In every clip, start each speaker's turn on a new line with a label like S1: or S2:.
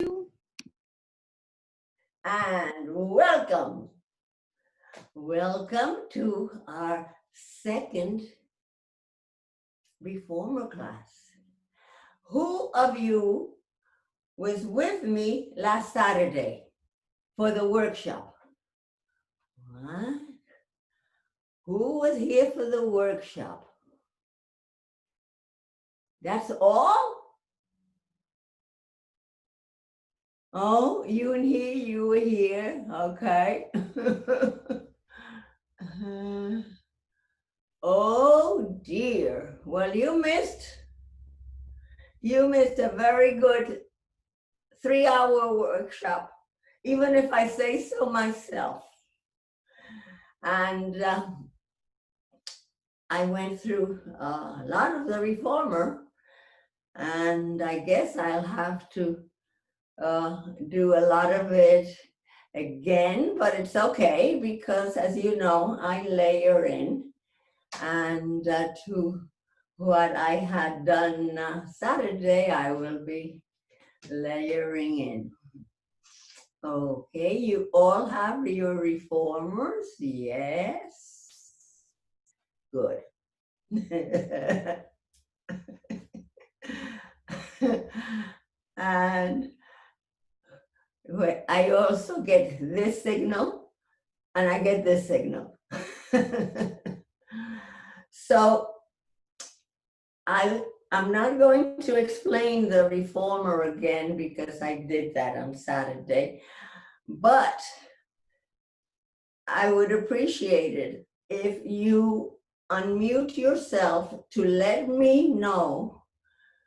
S1: And welcome. Welcome to our second Reformer class. Who of you was with me last Saturday for the workshop? What? Who was here for the workshop? That's all? Oh, you were here, okay. Oh dear, well you missed a very good 3-hour workshop, even if I say so myself. And I went through a lot of the Reformer, and I guess I'll have to do a lot of it again, but it's okay because, as you know, I layer in, and to what I had done Saturday, I will be layering in. Okay, you all have your Reformers? Yes. Good. And I also get this signal, and I get this signal. So I'm not going to explain the Reformer again because I did that on Saturday, but I would appreciate it if you unmute yourself to let me know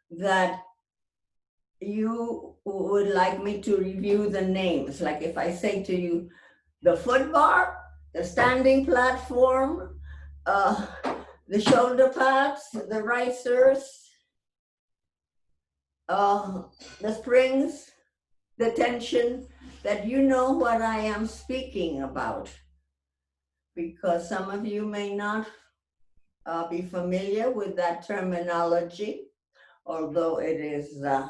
S1: that you would like me to review the names. Like if I say to you, the foot bar, the standing platform, the shoulder pads, the risers, the springs, the tension, that you know what I am speaking about. Because some of you may not be familiar with that terminology, although it is the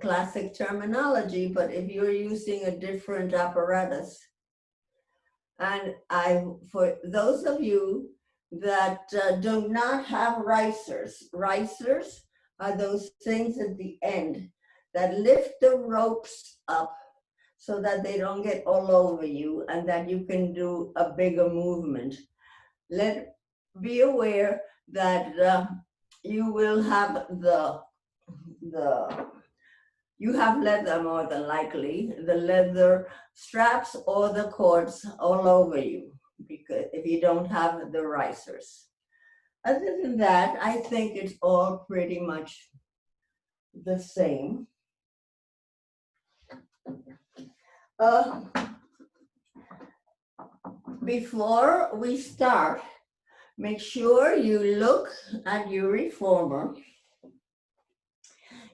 S1: classic terminology, but if you're using a different apparatus. And for those of you that do not have risers are those things at the end that lift the ropes up so that they don't get all over you and that you can do a bigger movement. Be aware that you will have you have leather more than likely, the leather straps or the cords all over you, because if you don't have the risers. Other than that, I think it's all pretty much the same. Before we start, make sure you look at your Reformer.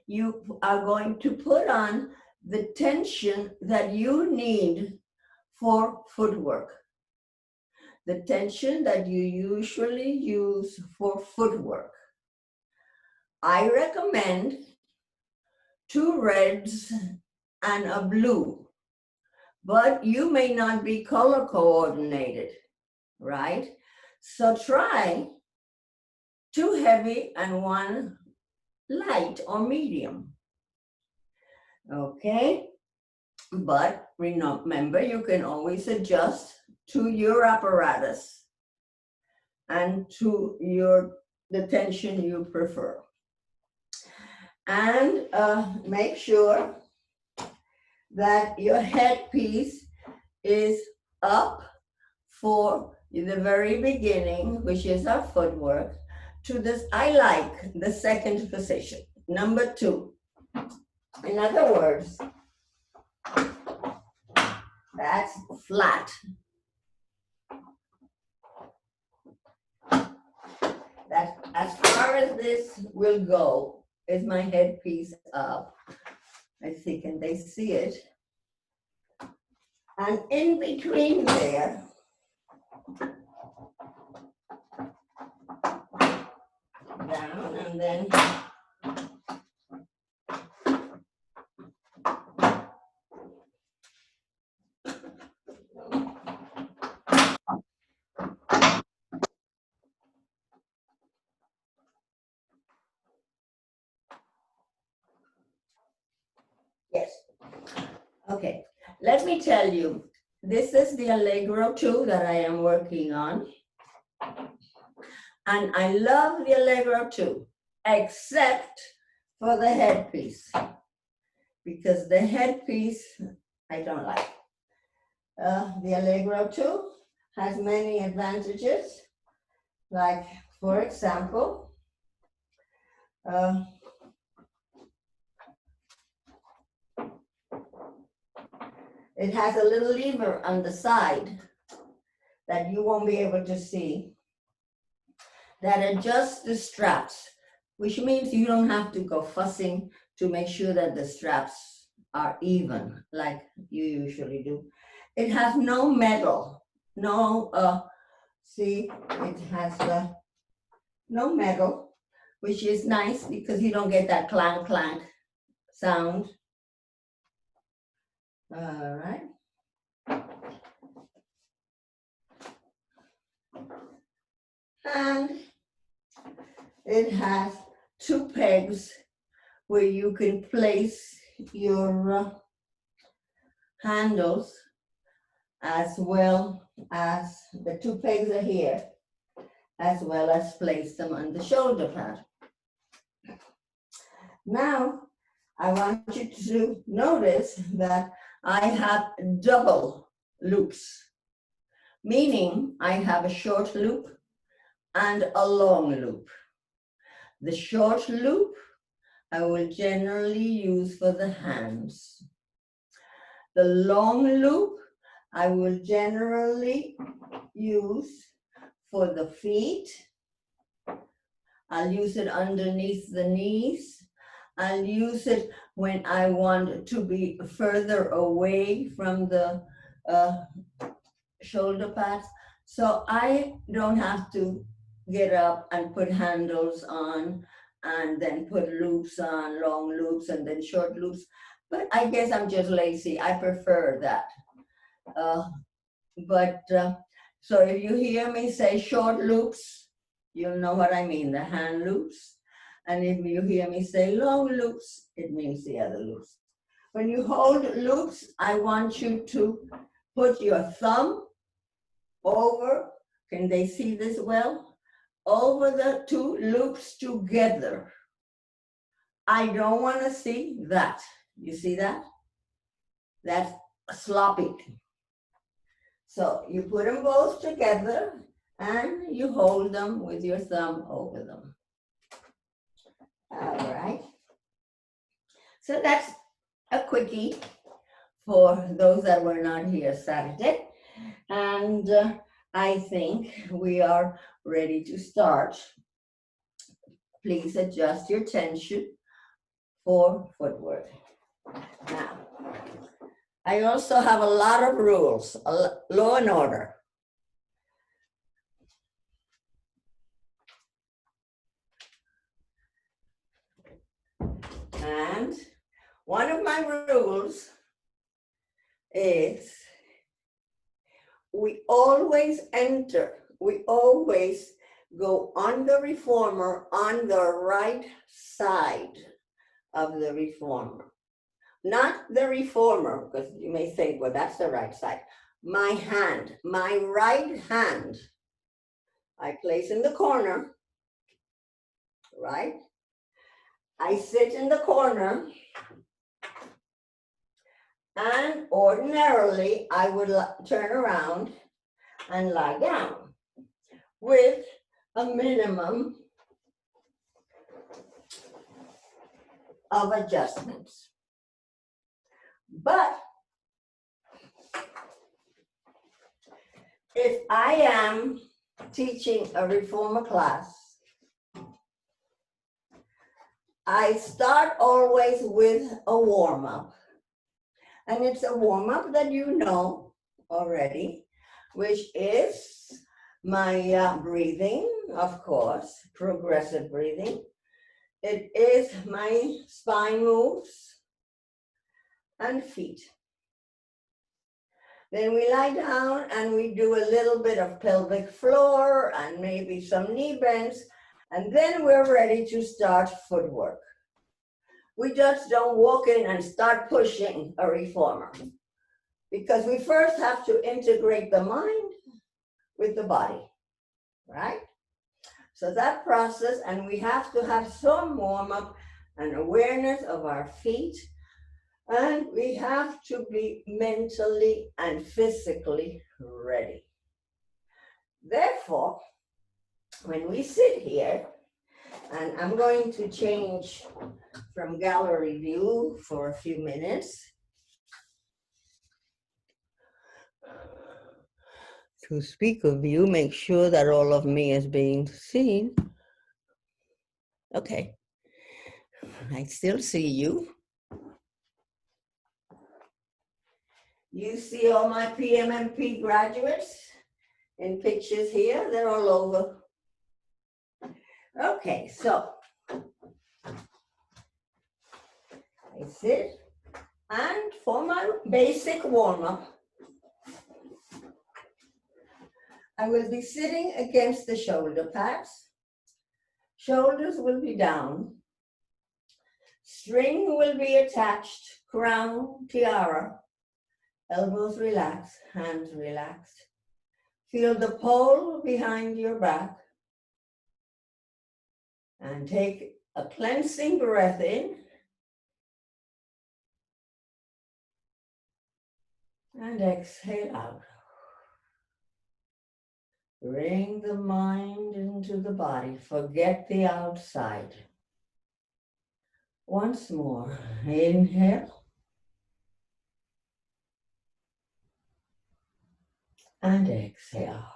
S1: You are going to put on the tension that you need for footwork. The tension that you usually use for footwork. I recommend 2 reds and a blue, but you may not be color coordinated, right? So try 2 heavy and 1 light or medium. Okay, but remember, you can always adjust to your apparatus and to the tension you prefer. And make sure that your headpiece is up for the very beginning, which is our footwork, to this. I like the second position, number 2. In other words, that's flat. That as far as this will go is my headpiece up. I see, can they see it? And in between there, down and then Okay, let me tell you, this is the Allegro 2 that I am working on. And I love the Allegro 2, except for the headpiece, because the headpiece I don't like. The Allegro 2 has many advantages, like, for example, it has a little lever on the side that you won't be able to see that adjusts the straps, which means you don't have to go fussing to make sure that the straps are even like you usually do. It has no metal, see, it has no metal, which is nice because you don't get that clank clank sound. All right. And it has two pegs where you can place your handles, as well as the two pegs are here, as well as place them on the shoulder pad. Now, I want you to notice that I have double loops, meaning I have a short loop and a long loop. The short loop I will generally use for the hands. The long loop I will generally use for the feet. I'll use it underneath the knees. I'll use it when I want to be further away from the shoulder pads. So I don't have to get up and put handles on and then put loops on, long loops and then short loops. But I guess I'm just lazy. I prefer that. So if you hear me say short loops, you'll know what I mean, the hand loops. And if you hear me say long loops, it means the other loops. When you hold loops, I want you to put your thumb over, can they see this well? Over the two loops together. I don't want to see that. You see that? That's sloppy. So you put them both together and you hold them with your thumb over them. All right. So that's a quickie for those that were not here Saturday. And I think we are ready to start. Please adjust your tension for footwork. Now, I also have a lot of rules, law and order. And one of my rules is we always go on the reformer on the right side of the reformer. Not the reformer, because you may think, well, that's the right side. My hand, my right hand, I place in the corner, right? I sit in the corner, and ordinarily I would turn around and lie down with a minimum of adjustments. But if I am teaching a reformer class, I start always with a warm-up. And it's a warm-up that you know already, which is my breathing, of course, progressive breathing. It is my spine moves and feet. Then we lie down and we do a little bit of pelvic floor and maybe some knee bends, and then we're ready to start footwork. We just don't walk in and start pushing a reformer, because we first have to integrate the mind with the body, right? So that process, and we have to have some warm-up and awareness of our feet, and we have to be mentally and physically ready. Therefore, when we sit here, and I'm going to change from gallery view for a few minutes to speaker view, make sure that all of me is being seen. Okay, I still see you. You see all my PMMP graduates in pictures here, they're all over. Okay, so I sit, and for my basic warm-up, I will be sitting against the shoulder pads. Shoulders will be down. String will be attached, crown, tiara. Elbows relaxed, hands relaxed. Feel the pole behind your back. And take a cleansing breath in. And exhale out. Bring the mind into the body. Forget the outside. Once more, inhale. And exhale.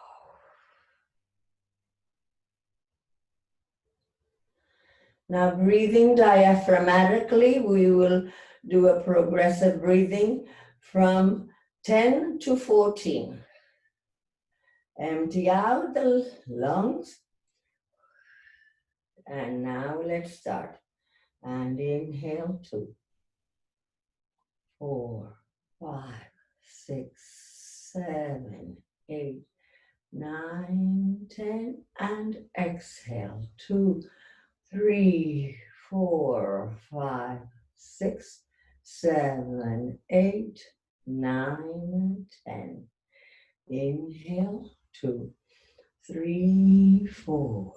S1: Now breathing diaphragmatically, we will do a progressive breathing from 10 to 14. Empty out the lungs. And now let's start. And inhale 2, 4, 5, 6, 7, 8, 9, 10, and exhale 2, 3, 4, 5, 6, 7, 8, 9, 10. Inhale 2, 3, 4,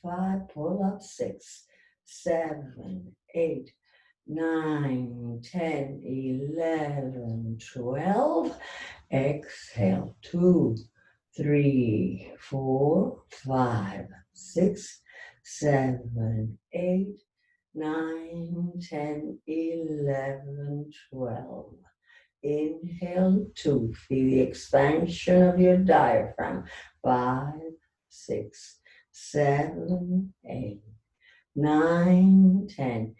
S1: 5, pull up 6, 7, 8, 9, 10, 11, 12. Exhale 2, 3, 4, 5, 6, 7, 8, 9, 10, 11, 12. Inhale 2, feel the expansion of your diaphragm. 5, 6, 7, 8, 9, 10,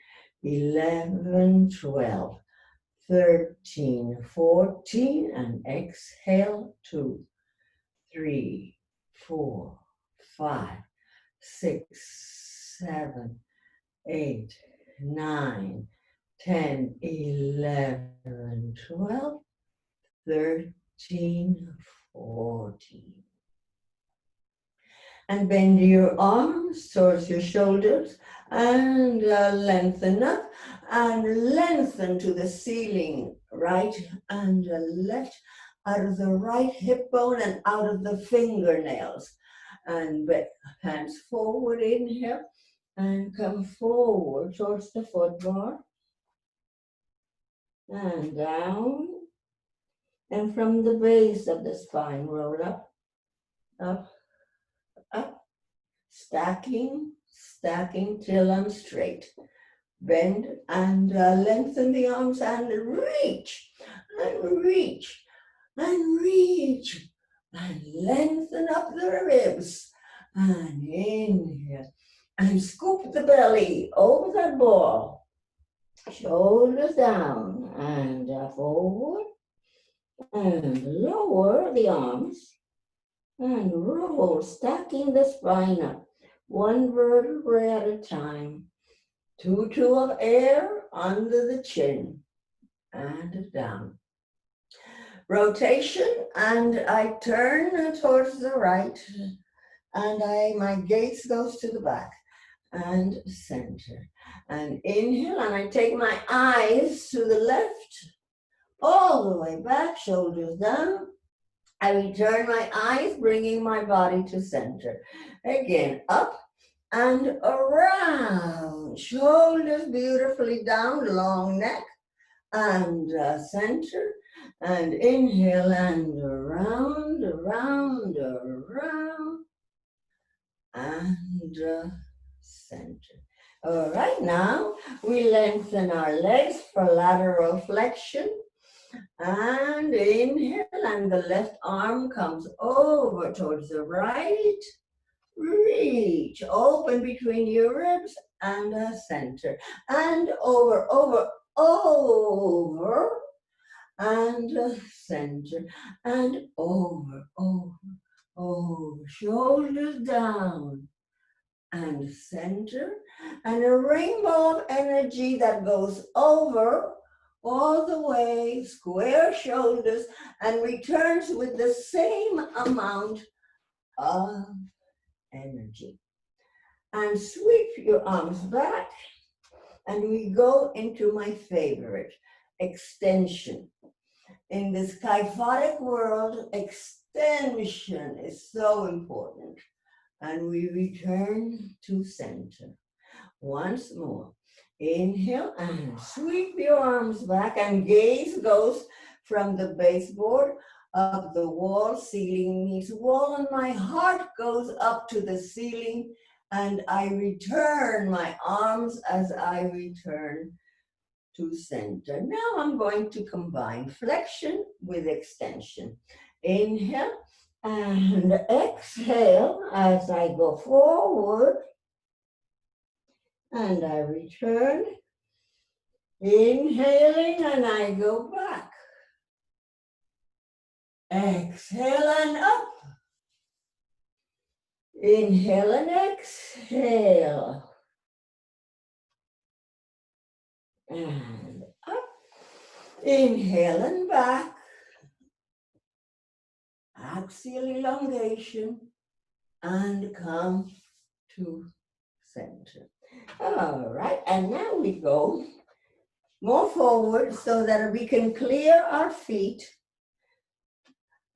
S1: 11, 12, 13, 14, and exhale 2, 3, 4, 5, 6, 7, 8, 9, 10, 11, 12, 13, 14. And bend your arms towards your shoulders and lengthen up and lengthen to the ceiling, right and left, out of the right hip bone and out of the fingernails. And hands forward, inhale, and come forward towards the foot bar. And down. And from the base of the spine, roll up, up, up. Stacking till I'm straight. Bend and lengthen the arms and reach, and reach, and reach, and lengthen up the ribs. And inhale, and scoop the belly over that ball. Shoulders down and forward, and lower the arms. And roll, stacking the spine up, one vertebrae at a time. 2 of air under the chin and down. Rotation, and I turn towards the right, and my gaze goes to the back. and center. And inhale, and I take my eyes to the left, all the way back, shoulders down. I return my eyes, bringing my body to center. Again, up and around. Shoulders beautifully down, long neck and center. And inhale and around, around, around. And center. All right, now we lengthen our legs for lateral flexion. And inhale, and the left arm comes over towards the right. Reach, open between your ribs and center. And over, over, over, and center. And over, over, over. Shoulders down and center. And a rainbow of energy that goes over all the way, square shoulders, and returns with the same amount of energy. And sweep your arms back, and we go into my favorite, extension. In this kyphotic world, extension is so important. And we return to center. Once more. Inhale and sweep your arms back, and gaze goes from the baseboard up the wall. Ceiling meets wall, and my heart goes up to the ceiling, and I return my arms as I return to center. Now I'm going to combine flexion with extension. Inhale and exhale as I go forward. And I return, inhaling, and I go back. Exhale and up. Inhale and exhale. And up. Inhale and back. Axial elongation. And come to center. All right, and now we go more forward so that we can clear our feet.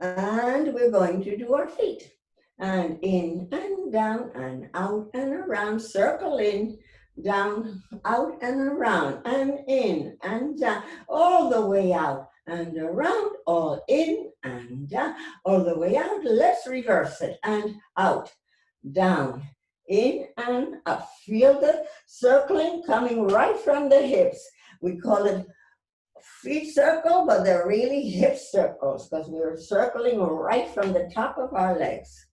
S1: And we're going to do our feet. And in and down and out and around. Circle in, down, out and around. And in and down, all the way out and around, all in and down, all the way out. Let's reverse it. And out, down, in and up. Feel the circling coming right from the hips. We call it feet circle, but they're really hip circles because we're circling right from the top of our legs.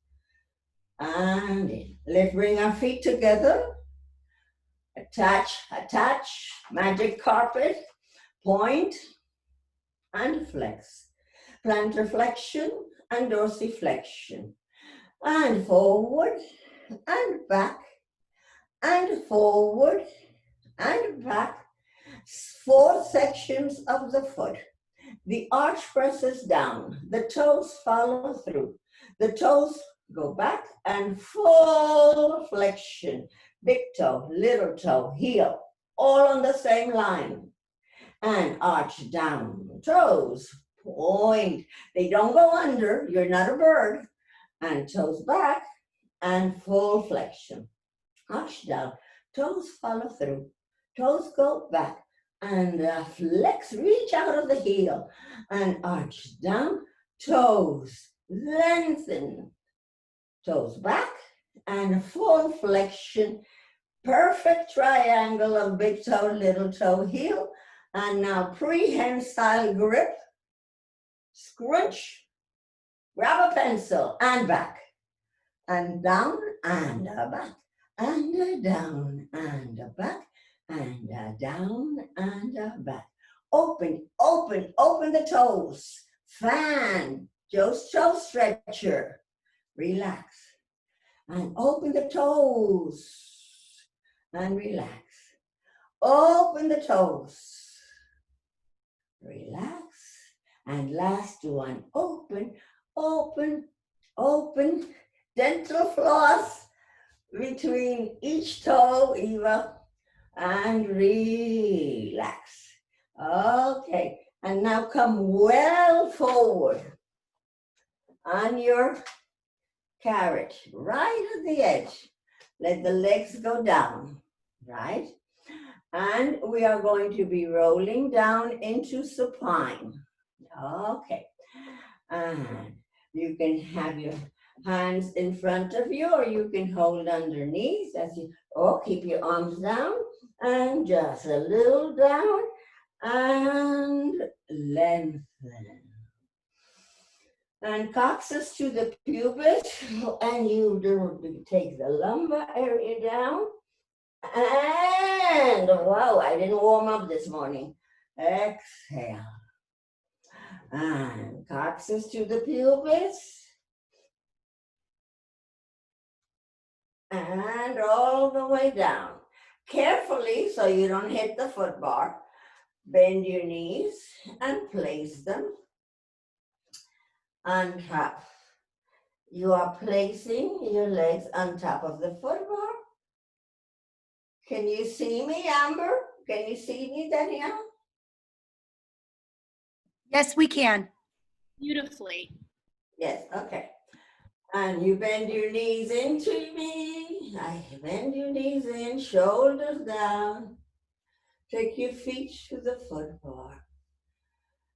S1: And in. Let's bring our feet together. Attach, magic carpet, point, and flex. Plantar flexion and dorsiflexion. And forward, and back, and forward, and back. 4 sections of the foot. The arch presses down. The toes follow through. The toes go back and full flexion. Big toe, little toe, heel, all on the same line. And arch down. Toes point. They don't go under. You're not a bird. And toes back and full flexion. Arch down. Toes follow through. Toes go back. And flex, reach out of the heel and arch down, toes lengthen, toes back and full flexion, perfect triangle of big toe, little toe, heel. And now prehensile grip, scrunch, grab a pencil and back and down and back and down and back. And down and back. Open, open, open the toes. Fan, just toe stretcher. Relax. And open the toes. And relax. Open the toes. Relax. And last one, open, open, open. Dental floss. between each toe, Eva, and relax. Okay, and now come well forward on your carrot, right at the edge. Let the legs go down, right? And we are going to be rolling down into supine. Okay, and you can have your hands in front of you or you can hold underneath as you, or keep your arms down and just a little down and lengthen. And coccyx to the pubis, and you do take the lumbar area down. And wow, I didn't warm up this morning. Exhale. And coccyx to the pubis. And all the way down. Carefully, so you don't hit the foot bar. Bend your knees and place them on top. You are placing your legs on top of the foot bar. Can you see me, Amber? Can you see me, Danielle?
S2: Yes, we can.
S3: Beautifully.
S1: Yes, okay. And you bend your knees into me. I bend your knees in, shoulders down. Take your feet to the foot bar.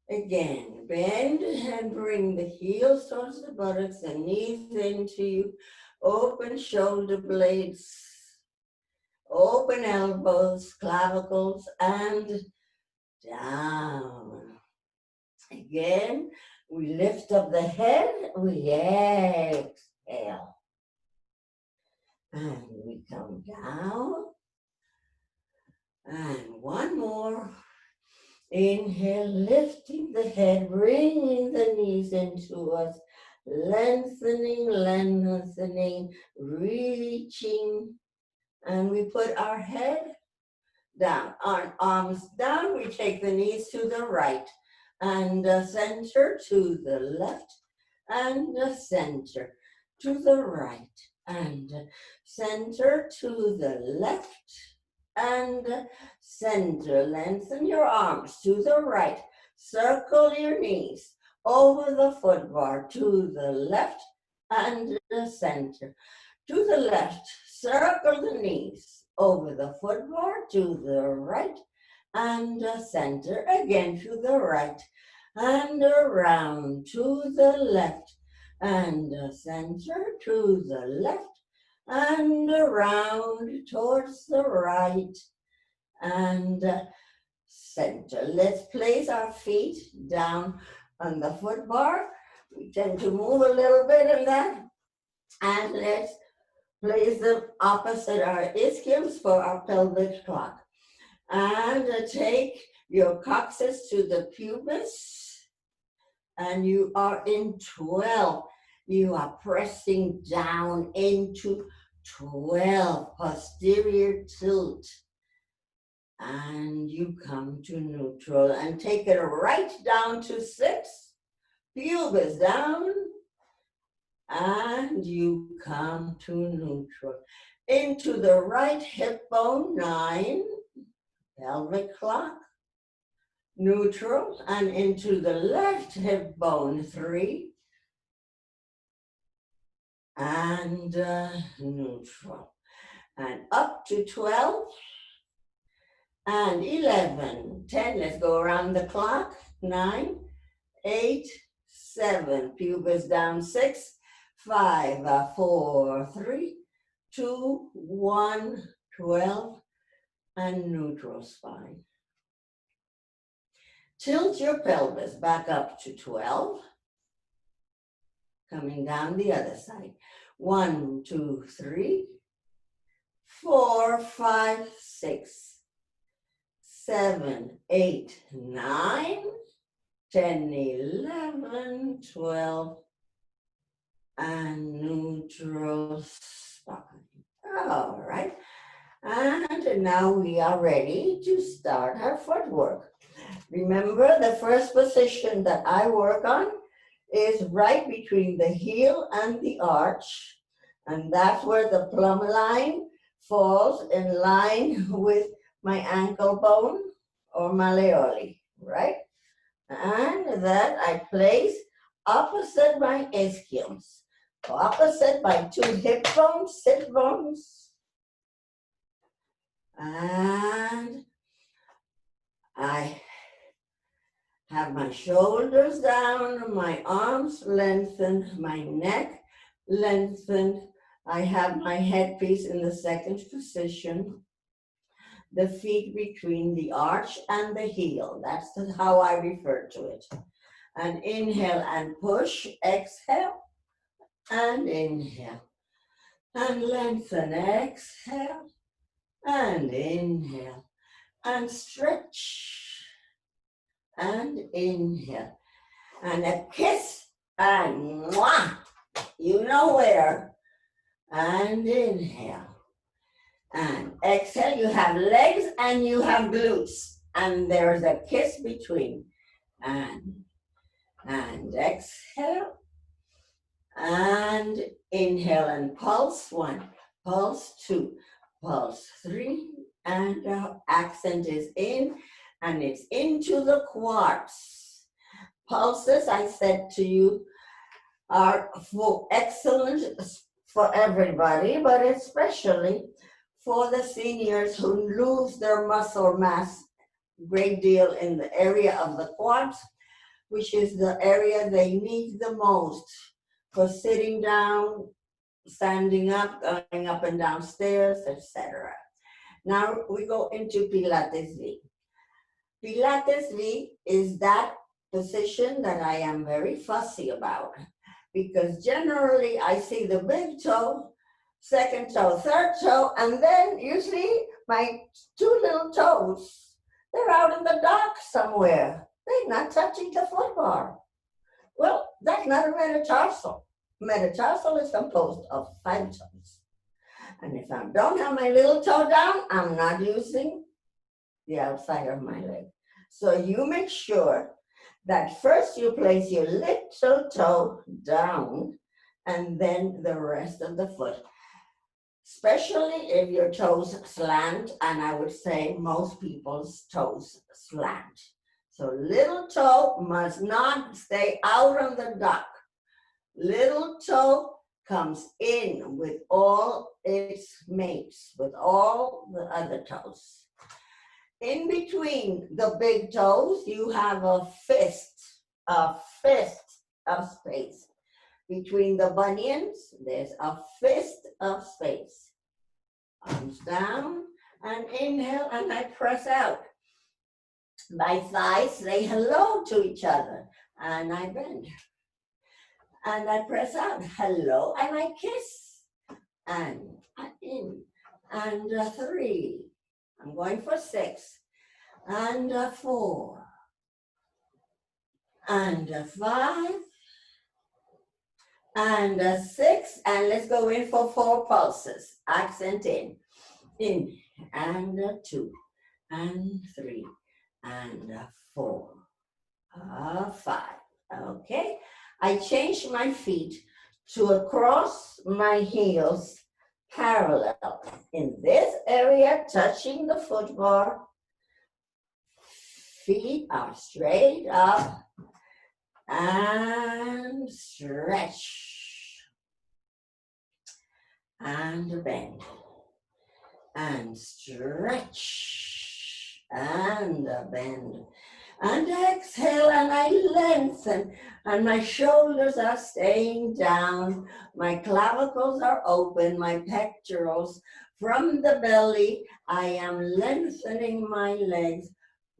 S1: Again, bend and bring the heels towards the buttocks and knees into you. Open shoulder blades, open elbows, clavicles, and down. Again, we lift up the head, we exhale. And we come down. And one more. Inhale, lifting the head, bringing the knees into us, lengthening, lengthening, reaching. And we put our head down, our arms down. We take the knees to the right and center to the left and center to the right and center to the left and center. Lengthen your arms to the right. Circle your knees over the foot bar to the left and the center. To the left, circle the knees over the foot bar to the right and the center. Again to the right and around to the left and the center to the left and around towards the right and center. Let's place our feet down on the foot bar. We tend to move a little bit in that. And let's place them opposite our ischiums for our pelvic clock. And take your coccyx to the pubis. And you are in 12. You are pressing down into 12, posterior tilt. And you come to neutral and take it right down to 6. Pubis down. And you come to neutral. Into the right hip bone, 9. Pelvic clock. Neutral. And into the left hip bone, 3. And neutral. And up to 12 and 11, 10. Let's go around the clock. 9, 8, 7. Pubis down, 6, 5, 4, 3, 2, 1, 12, and neutral spine. Tilt your pelvis back up to 12. Coming down the other side. 1, 2, 3, 4, 5, 6, 7, 8, 9, 10, 11, 12, and neutral spine. All right. And now we are ready to start our footwork. Remember, the first position that I work on is right between the heel and the arch. And that's where the plumb line falls in line with my ankle bone or malleoli, right? And that I place opposite my ischiums, opposite my two hip bones, sit bones, and I have my shoulders down, my arms lengthened, my neck lengthened. I have my headpiece in the second position, the feet between the arch and the heel. That's how I refer to it. And inhale and push, exhale, and inhale. And lengthen, exhale, and inhale. And stretch, and inhale. And a kiss, and mwah, you know where. And inhale. And exhale, you have legs and you have glutes. And there's a kiss between. And exhale. And inhale and pulse 1, pulse 2, pulse 3. And the accent is in and it's into the quads. Pulses, I said to you, are excellent for everybody, but especially for the seniors who lose their muscle mass a great deal in the area of the quads, which is the area they need the most for sitting down, standing up, going up and down stairs, etc. Now we go into Pilates V. Pilates V is that position that I am very fussy about, because generally I see the big toe, second toe, third toe, and then usually my two little toes, they're out in the dark somewhere. They're not touching the foot bar. Well, that's not a metatarsal. Metatarsal is composed of 5 toes. And if I don't have my little toe down, I'm not using the outside of my leg. So you make sure that first you place your little toe down and then the rest of the foot. Especially if your toes slant, and I would say most people's toes slant. So little toe must not stay out on the dock. Little toe comes in with all its mates, with all the other toes. In between the big toes, you have a fist of space. Between the bunions, there's a fist of space. Arms down and inhale, and I press out. My thighs say hello to each other, and I bend. And I press out, hello, and I kiss. And in, and 3. I'm going for 6, and 4, and 5, and 6, and let's go in for 4 pulses. Accent in, and 2, and 3, and 4, 5. Okay, I change my feet to across my heels, parallel. In this area, touching the foot bar, feet are straight up and stretch and bend and stretch and bend and exhale, and I lengthen, and my shoulders are staying down, my clavicles are open, my pectorals from the belly. I am lengthening my legs,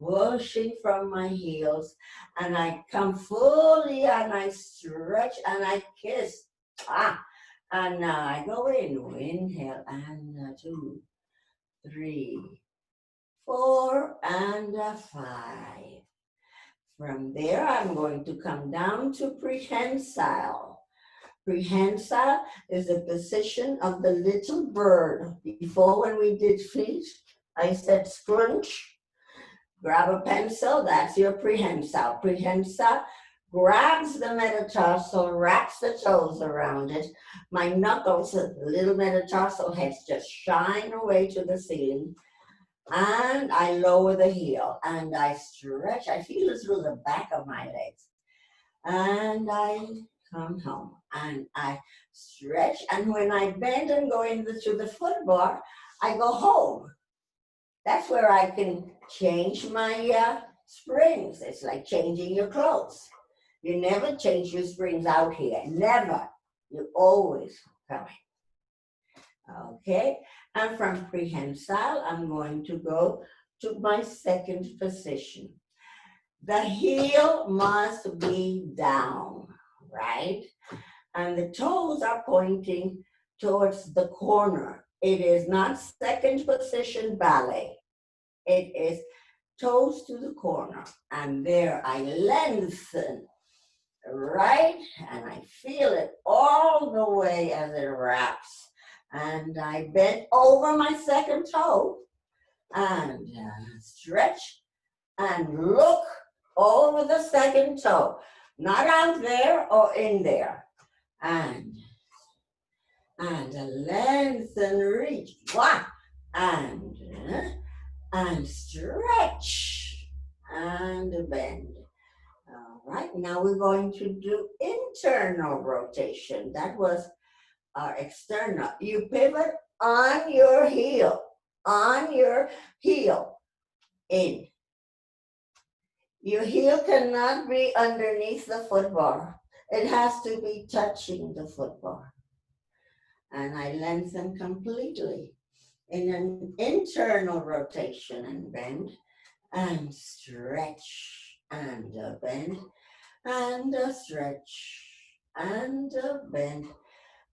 S1: pushing from my heels, and I come fully and I stretch and I kiss. And now I go in, inhale, and 2, 3, 4, and 5. From there, I'm going to come down to prehensile. Prehensile is the position of the little bird. Before, when we did feet, I said scrunch. Grab a pencil, that's your prehensile. Prehensile grabs the metatarsal, wraps the toes around it. My knuckles, the little metatarsal heads just shine away to the ceiling. And I lower the heel and I stretch. I feel it through the back of my legs. And I come home and I stretch. And when I bend and go to the foot bar, I go home. That's where I can change my springs. It's like changing your clothes. You never change your springs out here. Never. You always come in. Okay. And from prehensile, I'm going to go to my second position. The heel must be down, right? And the toes are pointing towards the corner. It is not second position ballet. It is toes to the corner. And there I lengthen, right? And I feel it all the way as it wraps. And I bend over my second toe and stretch and look over the second toe, not out there or in there. And lengthen, reach, one, and stretch and bend. All right, now we're going to do internal rotation. That was our external. You pivot on your heel, in. Your heel cannot be underneath the foot bar. It has to be touching the foot bar. And I lengthen completely in an internal rotation and bend and stretch and bend and stretch and bend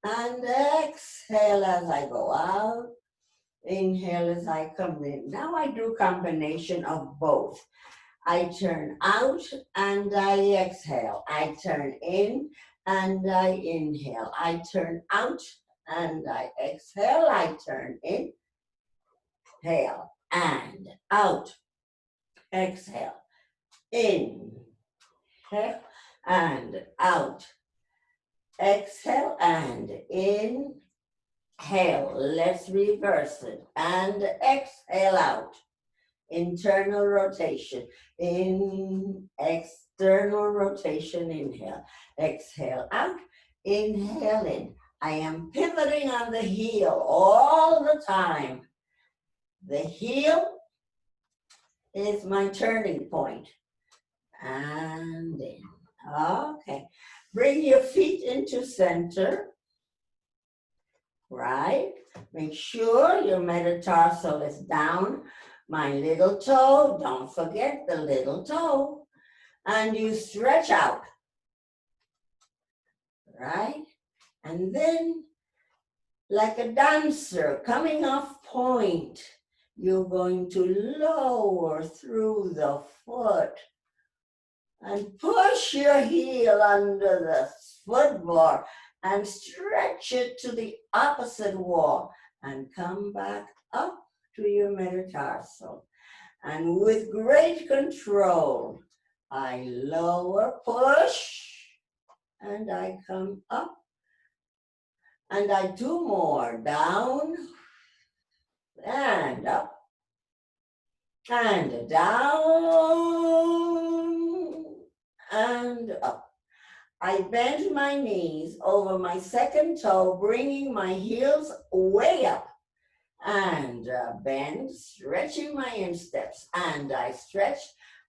S1: and exhale as I go out. Inhale as I come in. Now I do combination of both. I turn out and I exhale. I turn in and I inhale. I turn out and I exhale. I turn in, inhale and out. Exhale, in, and out. Exhale and inhale. Let's reverse it. And exhale out. Internal rotation. In, external rotation. Inhale. Exhale out. Inhale in. I am pivoting on the heel all the time. The heel is my turning point. And in. Okay. Bring your feet into center. Right? Make sure your metatarsal is down. My little toe, don't forget the little toe. And you stretch out. Right? And then, like a dancer coming off point, you're going to lower through the foot and push your heel under the foot bar and stretch it to the opposite wall and come back up to your metatarsal. And with great control, I lower, push, and I come up. And I do more, down, and up, and down, and up. I bend my knees over my second toe, bringing my heels way up, and bend, stretching my insteps, and I stretch,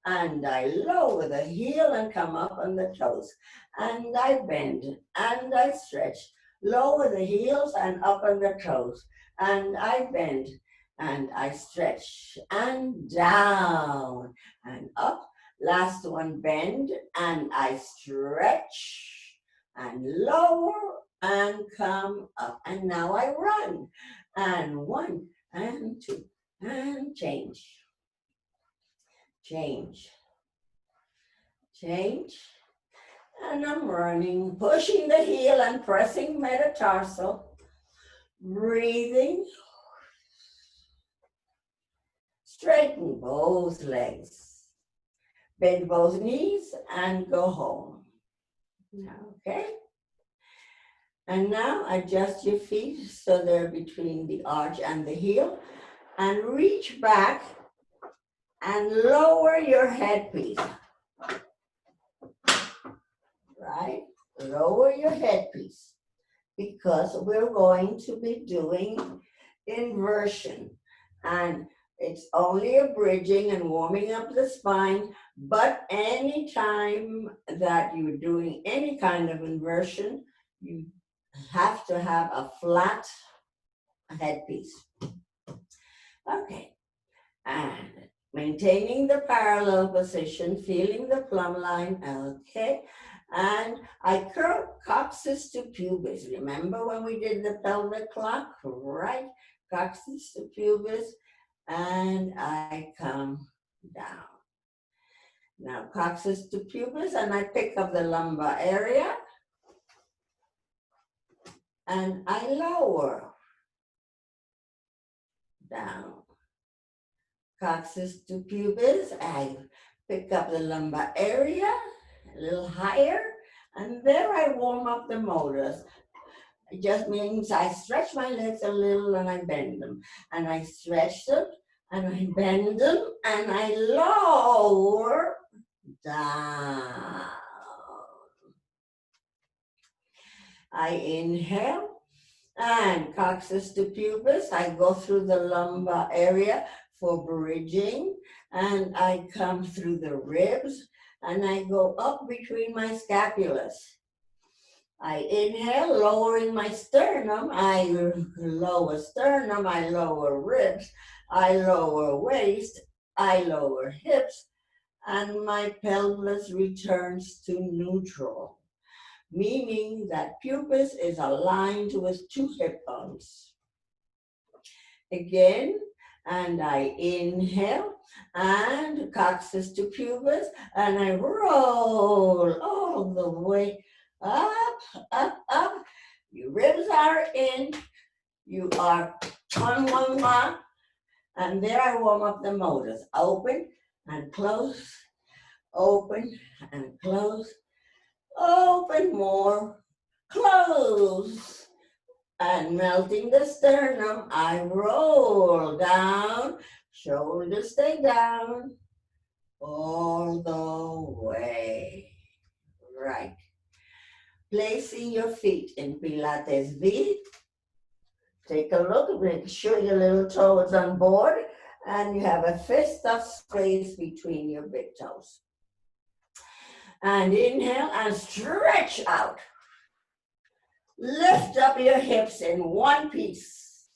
S1: and I lower the heel and come up on the toes, and I bend, and I stretch, lower the heels and up on the toes, and I bend, and I stretch, and down, and up. Last one, bend, and I stretch, and lower, and come up. And now I run. And one, and two, and change. Change. Change. And I'm running, pushing the heel and pressing metatarsal. Breathing. Straighten both legs. Bend both knees and go home. Okay. And now adjust your feet so they're between the arch and the heel, and reach back and lower your headpiece. Right? Lower your headpiece, because we're going to be doing inversion. And it's only a bridging and warming up the spine, but anytime that you're doing any kind of inversion, you have to have a flat headpiece. Okay, and maintaining the parallel position, feeling the plumb line, okay. And I curl coccyx to pubis. Remember when we did the pelvic clock, right? Coccyx to pubis, and I come down. Now coccyx to pubis, and I pick up the lumbar area, and I lower down. Coccyx to pubis, I pick up the lumbar area, a little higher, and there I warm up the motors. It just means I stretch my legs a little and I bend them. And I stretch them and I bend them and I lower down. I inhale and coccyx to pubis. I go through the lumbar area for bridging, and I come through the ribs, and I go up between my scapulas. I inhale, lowering my sternum. I lower sternum, I lower ribs, I lower waist, I lower hips, and my pelvis returns to neutral, meaning that pubis is aligned with two hip bones. Again, and I inhale, and coccyx to pubis, and I roll all the way up, up, up. Your ribs are in, you are on one mark, and there I warm up the motors. Open and close, open and close, open more, close. And melting the sternum, I roll down, shoulders stay down, all the way. Right. Placing your feet in Pilates V. Take a look, make sure your little toe is on board, and you have a fist of space between your big toes. And inhale and stretch out. Lift up your hips in one piece.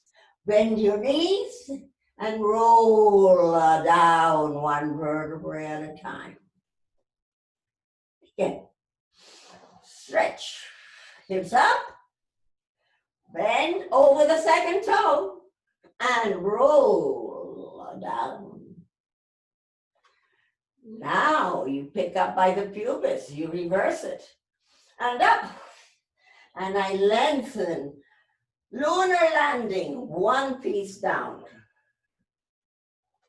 S1: Bend your knees and roll down one vertebrae at a time. Again, stretch. Hips up. Bend over the second toe and roll down. Now you pick up by the pubis. You reverse it. And up. And I lengthen, lunar landing, one piece down,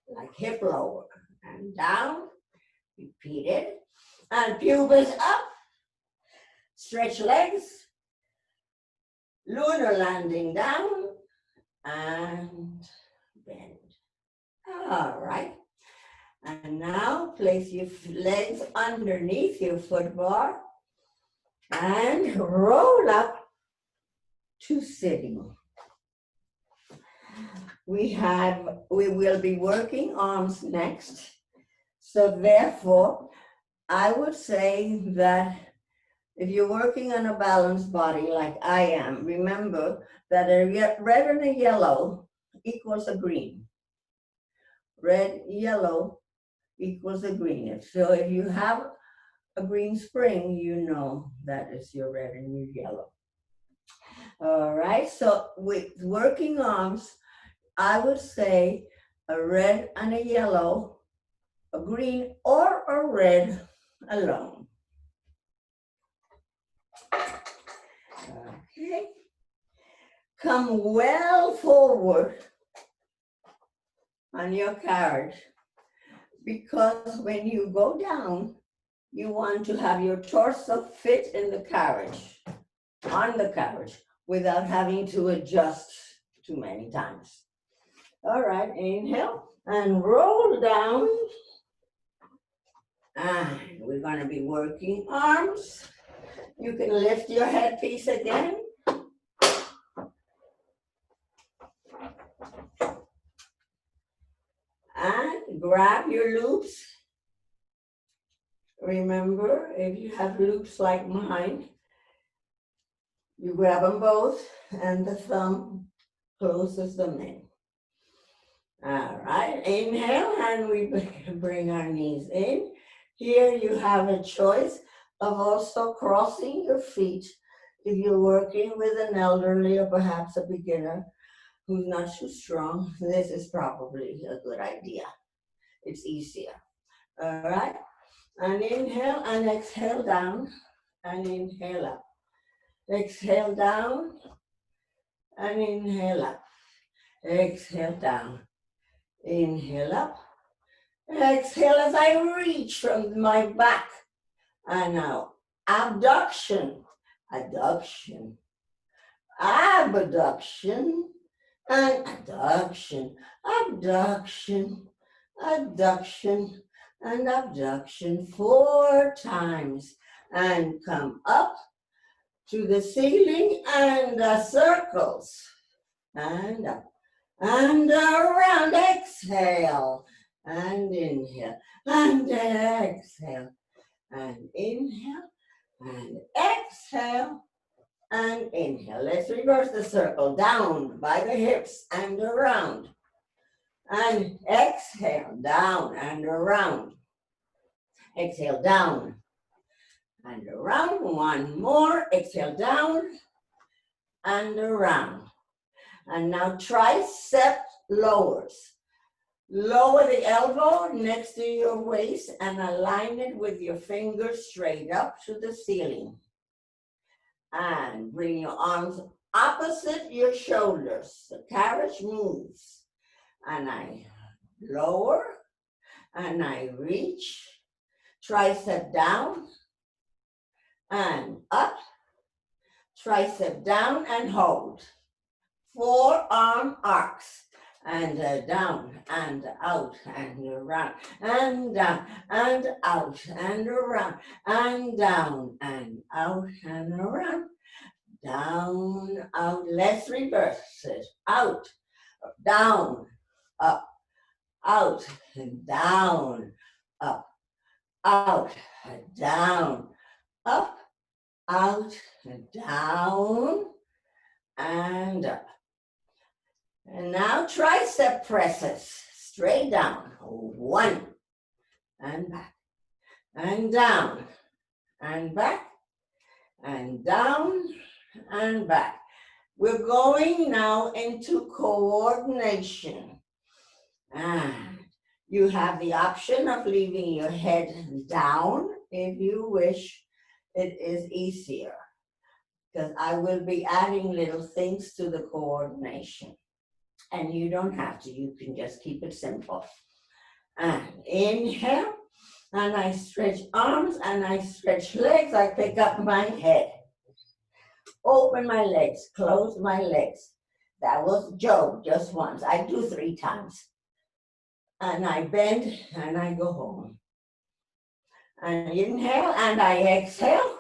S1: like hip lower, and down, repeat it, and pubis up, stretch legs, lunar landing down, and bend. All right, and now place your legs underneath your foot bar, and roll up to sitting. We will be working arms next. So therefore, I would say that if you're working on a balanced body like I am, remember that a red and a yellow equals a green. Red, yellow equals a green. So if you have a green spring, you know that is your red and your yellow. All right, so with working arms, I would say a red and a yellow, a green or a red alone. Okay. Come well forward on your carriage, because when you go down, you want to have your torso fit in the carriage, on the carriage, without having to adjust too many times. All right, inhale and roll down. And we're going to be working arms. You can lift your headpiece again. And grab your loops. Remember, if you have loops like mine, you grab them both and the thumb closes them in. All right, inhale and we bring our knees in. Here you have a choice of also crossing your feet if you're working with an elderly or perhaps a beginner who's not too strong. This is probably a good idea. It's easier. All right, and inhale and exhale down and inhale up. Exhale down and inhale up. Exhale down. Inhale up. Exhale as I reach from my back. And now abduction, adduction, abduction, and adduction, abduction, adduction, and abduction 4 times. And come up to the ceiling and circles. And up and around. Exhale and inhale and exhale and inhale and exhale and inhale. Let's reverse the circle. Down by the hips and around. And exhale, down and around. Exhale, down and around. One more. Exhale, down and around. And now tricep lowers. Lower the elbow next to your waist and align it with your fingers straight up to the ceiling. And bring your arms opposite your shoulders. The carriage moves. And I lower and I reach. Tricep down and up. Tricep down and hold. 4-arm arcs. And down and out and around and down and out and around and down and out and around, down, out. Let's reverse it. Out, down, up, out, and down, up, out, down, up, out, down, and up. And now tricep presses, straight down, 1, and back, and down, and back, and down, and back. We're going now into coordination. And you have the option of leaving your head down if you wish. It is easier, because I will be adding little things to the coordination. And you don't have to, you can just keep it simple. And inhale, and I stretch arms, and I stretch legs, I pick up my head. Open my legs, close my legs. That was Joe, just once. I do 3 times. And I bend, and I go home. And inhale, and I exhale.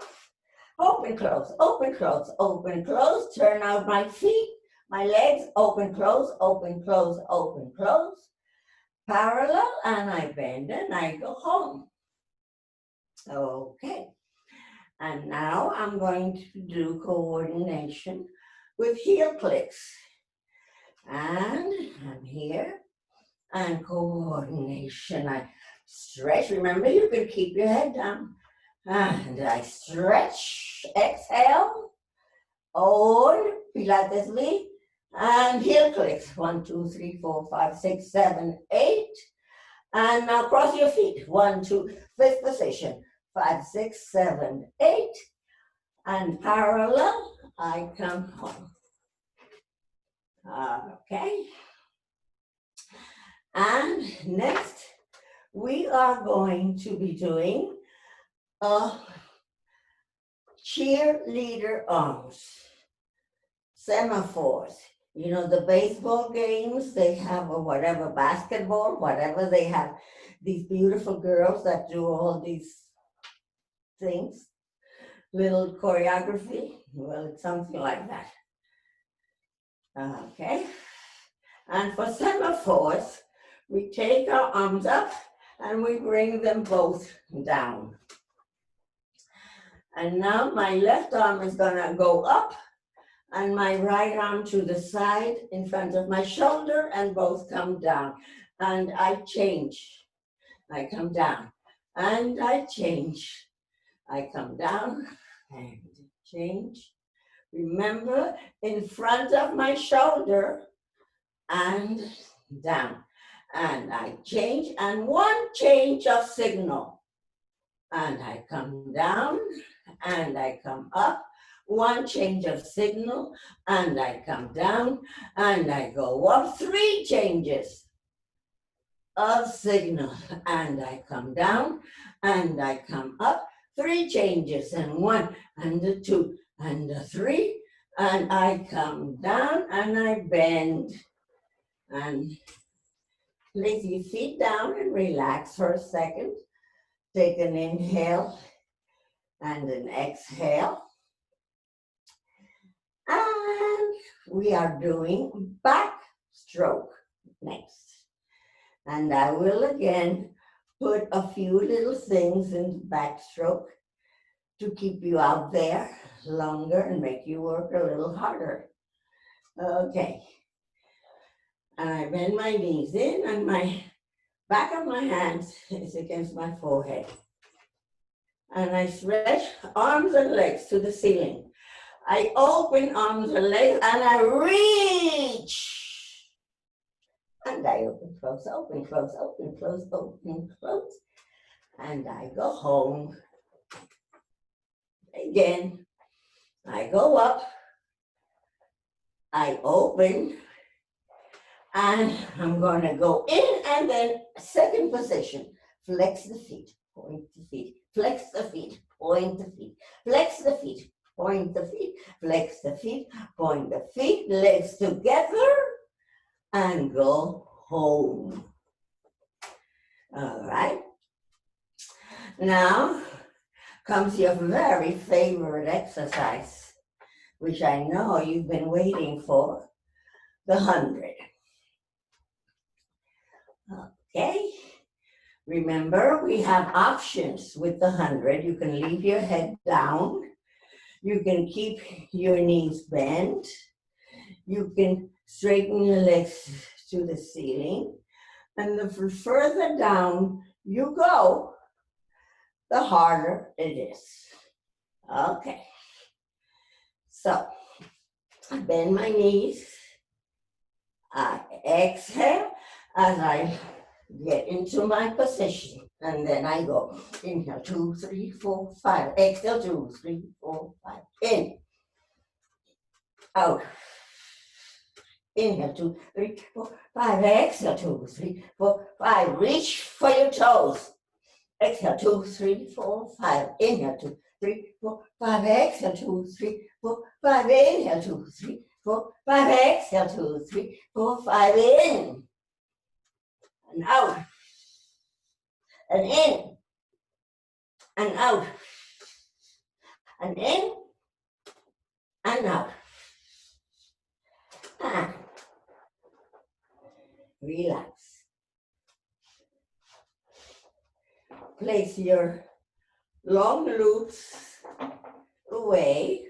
S1: Open, close, open, close, open, close. Turn out my feet. My legs, open, close, open, close, open, close. Parallel, and I bend and I go home. Okay. And now I'm going to do coordination with heel clicks. And I'm here. And coordination. I stretch. Remember, you can keep your head down. And I stretch. Exhale. Hold. Pilates V. And heel clicks. 1, 2, 3, 4, 5, 6, 7, 8. And now cross your feet. 1, 2, fifth position. 5, 6, 7, 8. And parallel, I come home. Okay. And next, we are going to be doing cheerleader arms, semaphores. You know, the baseball games, they have, or whatever, basketball, whatever, they have these beautiful girls that do all these things, little choreography. Well, it's something like that. Okay. And for semaphores, we take our arms up and we bring them both down. And now my left arm is gonna go up and my right arm to the side in front of my shoulder, and both come down. And I change. I come down and I change. I come down and change. Remember, in front of my shoulder and down. And I change, and one change of signal. And I come down and I come up. One change of signal, and I come down and I go up. Three changes of signal, and I come down and I come up. Three changes, and one and a two and a three, and I come down and I bend. And place your feet down and relax for a second. Take an inhale and an exhale. And we are doing back stroke next. And I will again put a few little things in the backstroke to keep you out there longer and make you work a little harder. Okay. And I bend my knees in, and my back of my hands is against my forehead. And I stretch arms and legs to the ceiling. I open arms and legs and I reach. And I open, close, open, close, open, close, open, close. And I go home. Again, I go up. I open. And I'm going to go in, and then second position. Flex the feet, point the feet, flex the feet, point the feet, flex the feet, point the feet, flex the feet, point the feet, legs together, and go home. All right. Now comes your very favorite exercise, which I know you've been waiting for, the 100. Okay. Remember, we have options with the 100. You can leave your head down. You can keep your knees bent. You can straighten your legs to the ceiling. And the further down you go, the harder it is. Okay. So, I bend my knees. I exhale as I get into my position, and then I go. Inhale, 2, 3, 4, 5. Exhale, 2, 3, 4, 5. In. Out. Inhale, 2, 3, 4, 5. Exhale, 2, 3, 4, 5. Reach for your toes. Exhale, 2, 3, 4, 5. Inhale, 2, 3, 4, 5. Exhale, 2, 3, 4, 5. Inhale, 2, 3, 4, 5. Exhale, 2, 3, 4, 5. In. And out. And in. And out. And in. And out. And relax. Place your long loops away,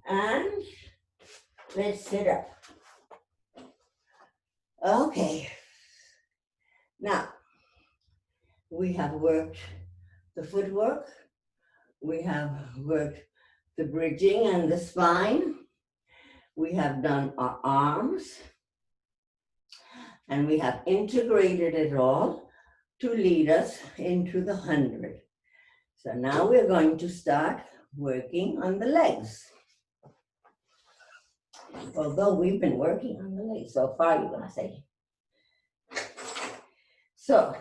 S1: and let's sit up. Okay. Now, we have worked the footwork. We have worked the bridging and the spine. We have done our arms. And we have integrated it all to lead us into the 100. So now we're going to start working on the legs. Although we've been working on the legs so far, you're going to say. So,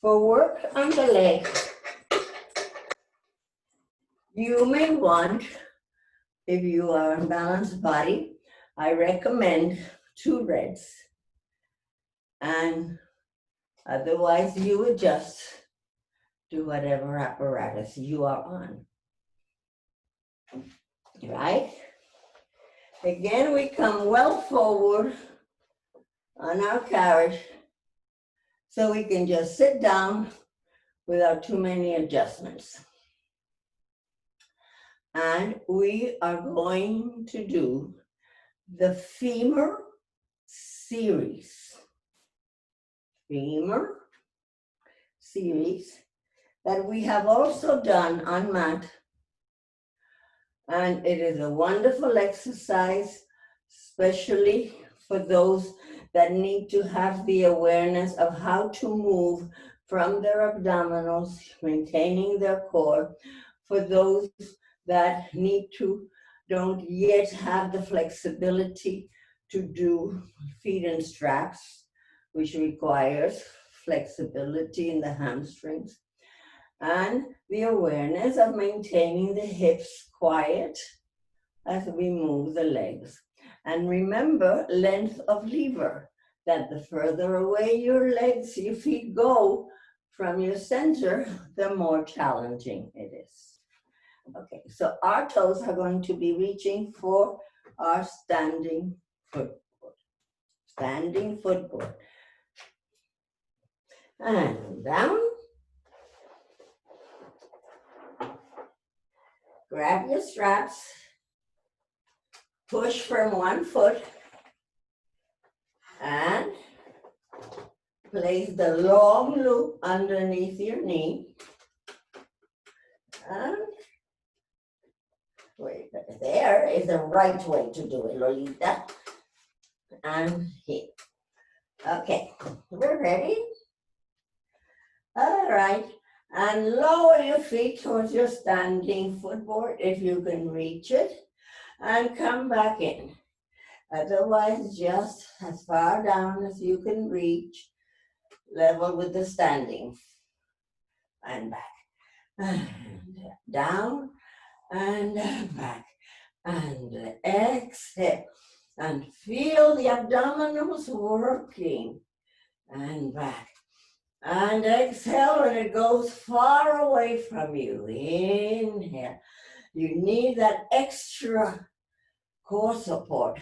S1: for work on the legs, You may want, if you are in balanced body, I recommend 2 reds. And otherwise, you adjust to whatever apparatus you are on. Right? Again, we come well forward on our carriage so we can just sit down without too many adjustments. And we are going to do the femur series. Femur series that we have also done on mat. And it is a wonderful exercise, especially for those that need to have the awareness of how to move from their abdominals, maintaining their core. For those that don't yet have the flexibility to do feet and straps, which requires flexibility in the hamstrings, and the awareness of maintaining the hips quiet as we move the legs. And remember, length of lever, that the further away your feet go from your center, the more challenging it is. Okay, so our toes are going to be reaching for our standing footboard. Standing footboard. And down. Grab your straps. Push from one foot. And place the long loop underneath your knee. And wait, there is the right way to do it, Lolita. And here. Okay, we're ready. All right, and lower your feet towards your standing footboard if you can reach it, and come back in. Otherwise, just as far down as you can reach, level with the standing. And back, and down, and back, and exhale. And feel the abdominals working, and back. And exhale, and it goes far away from you. Inhale. You need that extra core support.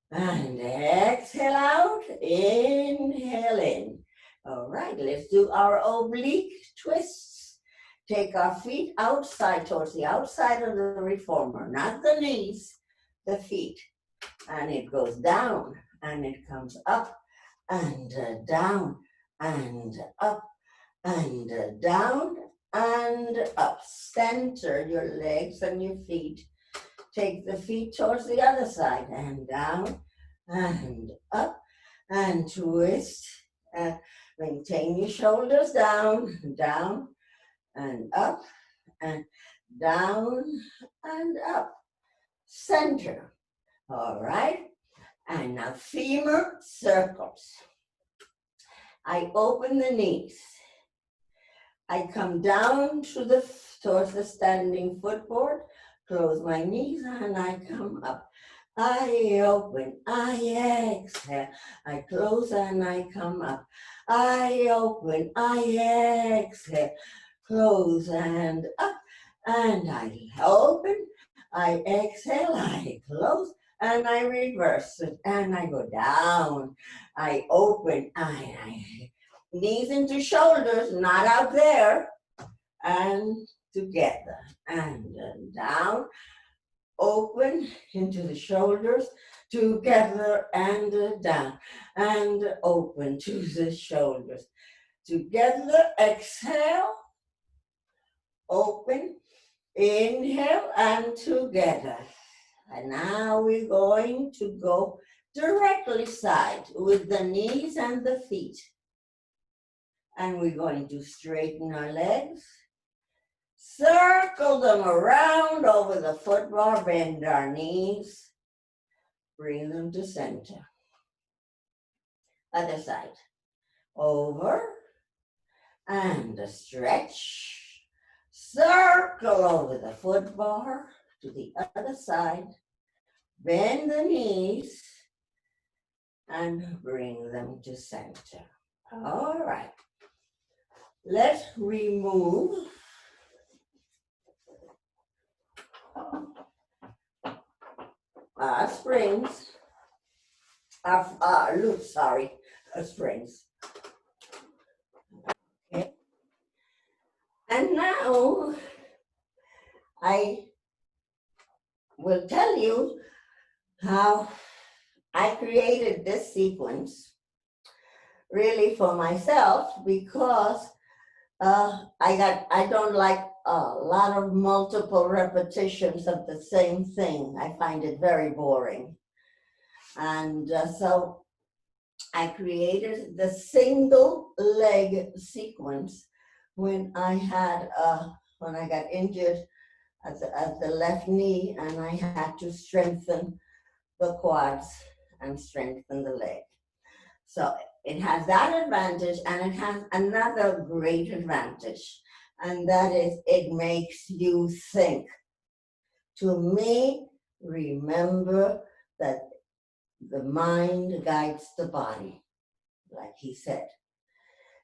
S1: And exhale out, inhale in. All right, let's do our oblique twists. Take our feet outside, towards the outside of the reformer, not the knees, the feet. And it goes down, and it comes up, and down, and up, and down, and up. Center your legs and your feet. Take the feet towards the other side, and down, and up, and twist. Maintain your shoulders down, down, and up, and down, and up. Center. All right. And now femur circles. I open the knees. I come down towards the standing footboard, close my knees, and I come up. I open, I exhale, I close and I come up. I open, I exhale, close and up, and I open, I exhale, I close, and I reverse it, and I go down. I open, I knees into shoulders, not out there, and together, and down, open into the shoulders, together, and down, and open to the shoulders, together, exhale, open, inhale, and together. And now we're going to go directly side with the knees and the feet. And we're going to straighten our legs, circle them around over the footbar, bend our knees, bring them to center. Other side. Over and a stretch, circle circle over the foot bar to the other side, bend the knees, and bring them to center. All right. Let's remove our springs, our loops, sorry, springs. Okay. And now I will tell you how I created this sequence really for myself because I don't like a lot of multiple repetitions of the same thing. I find it very boring. And so I created the single leg sequence when I got injured at the left knee, and I had to strengthen the quads and strengthen the leg. So it has that advantage, and it has another great advantage, and that is it makes you think. To me, remember that the mind guides the body, like he said.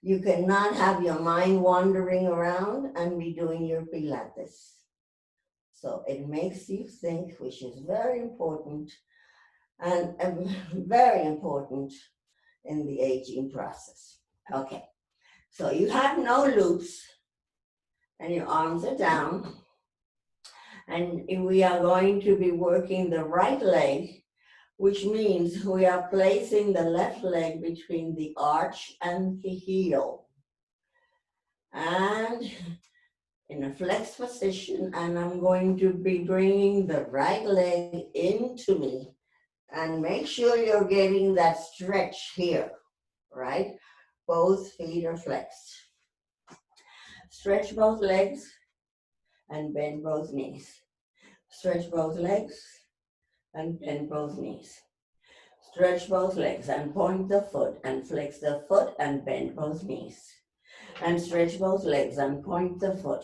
S1: You cannot have your mind wandering around and be doing your Pilates. So it makes you think, which is very important, and very important in the aging process. Okay, so you have no loops, and your arms are down, and we are going to be working the right leg, which means we are placing the left leg between the arch and the heel. And in a flexed position, and I'm going to be bringing the right leg into me. And make sure you're getting that stretch here, right? Both feet are flexed. Stretch both legs and bend both knees. Stretch both legs and bend both knees. Stretch both legs and point the foot and flex the foot and bend both knees. And stretch both legs and point the foot.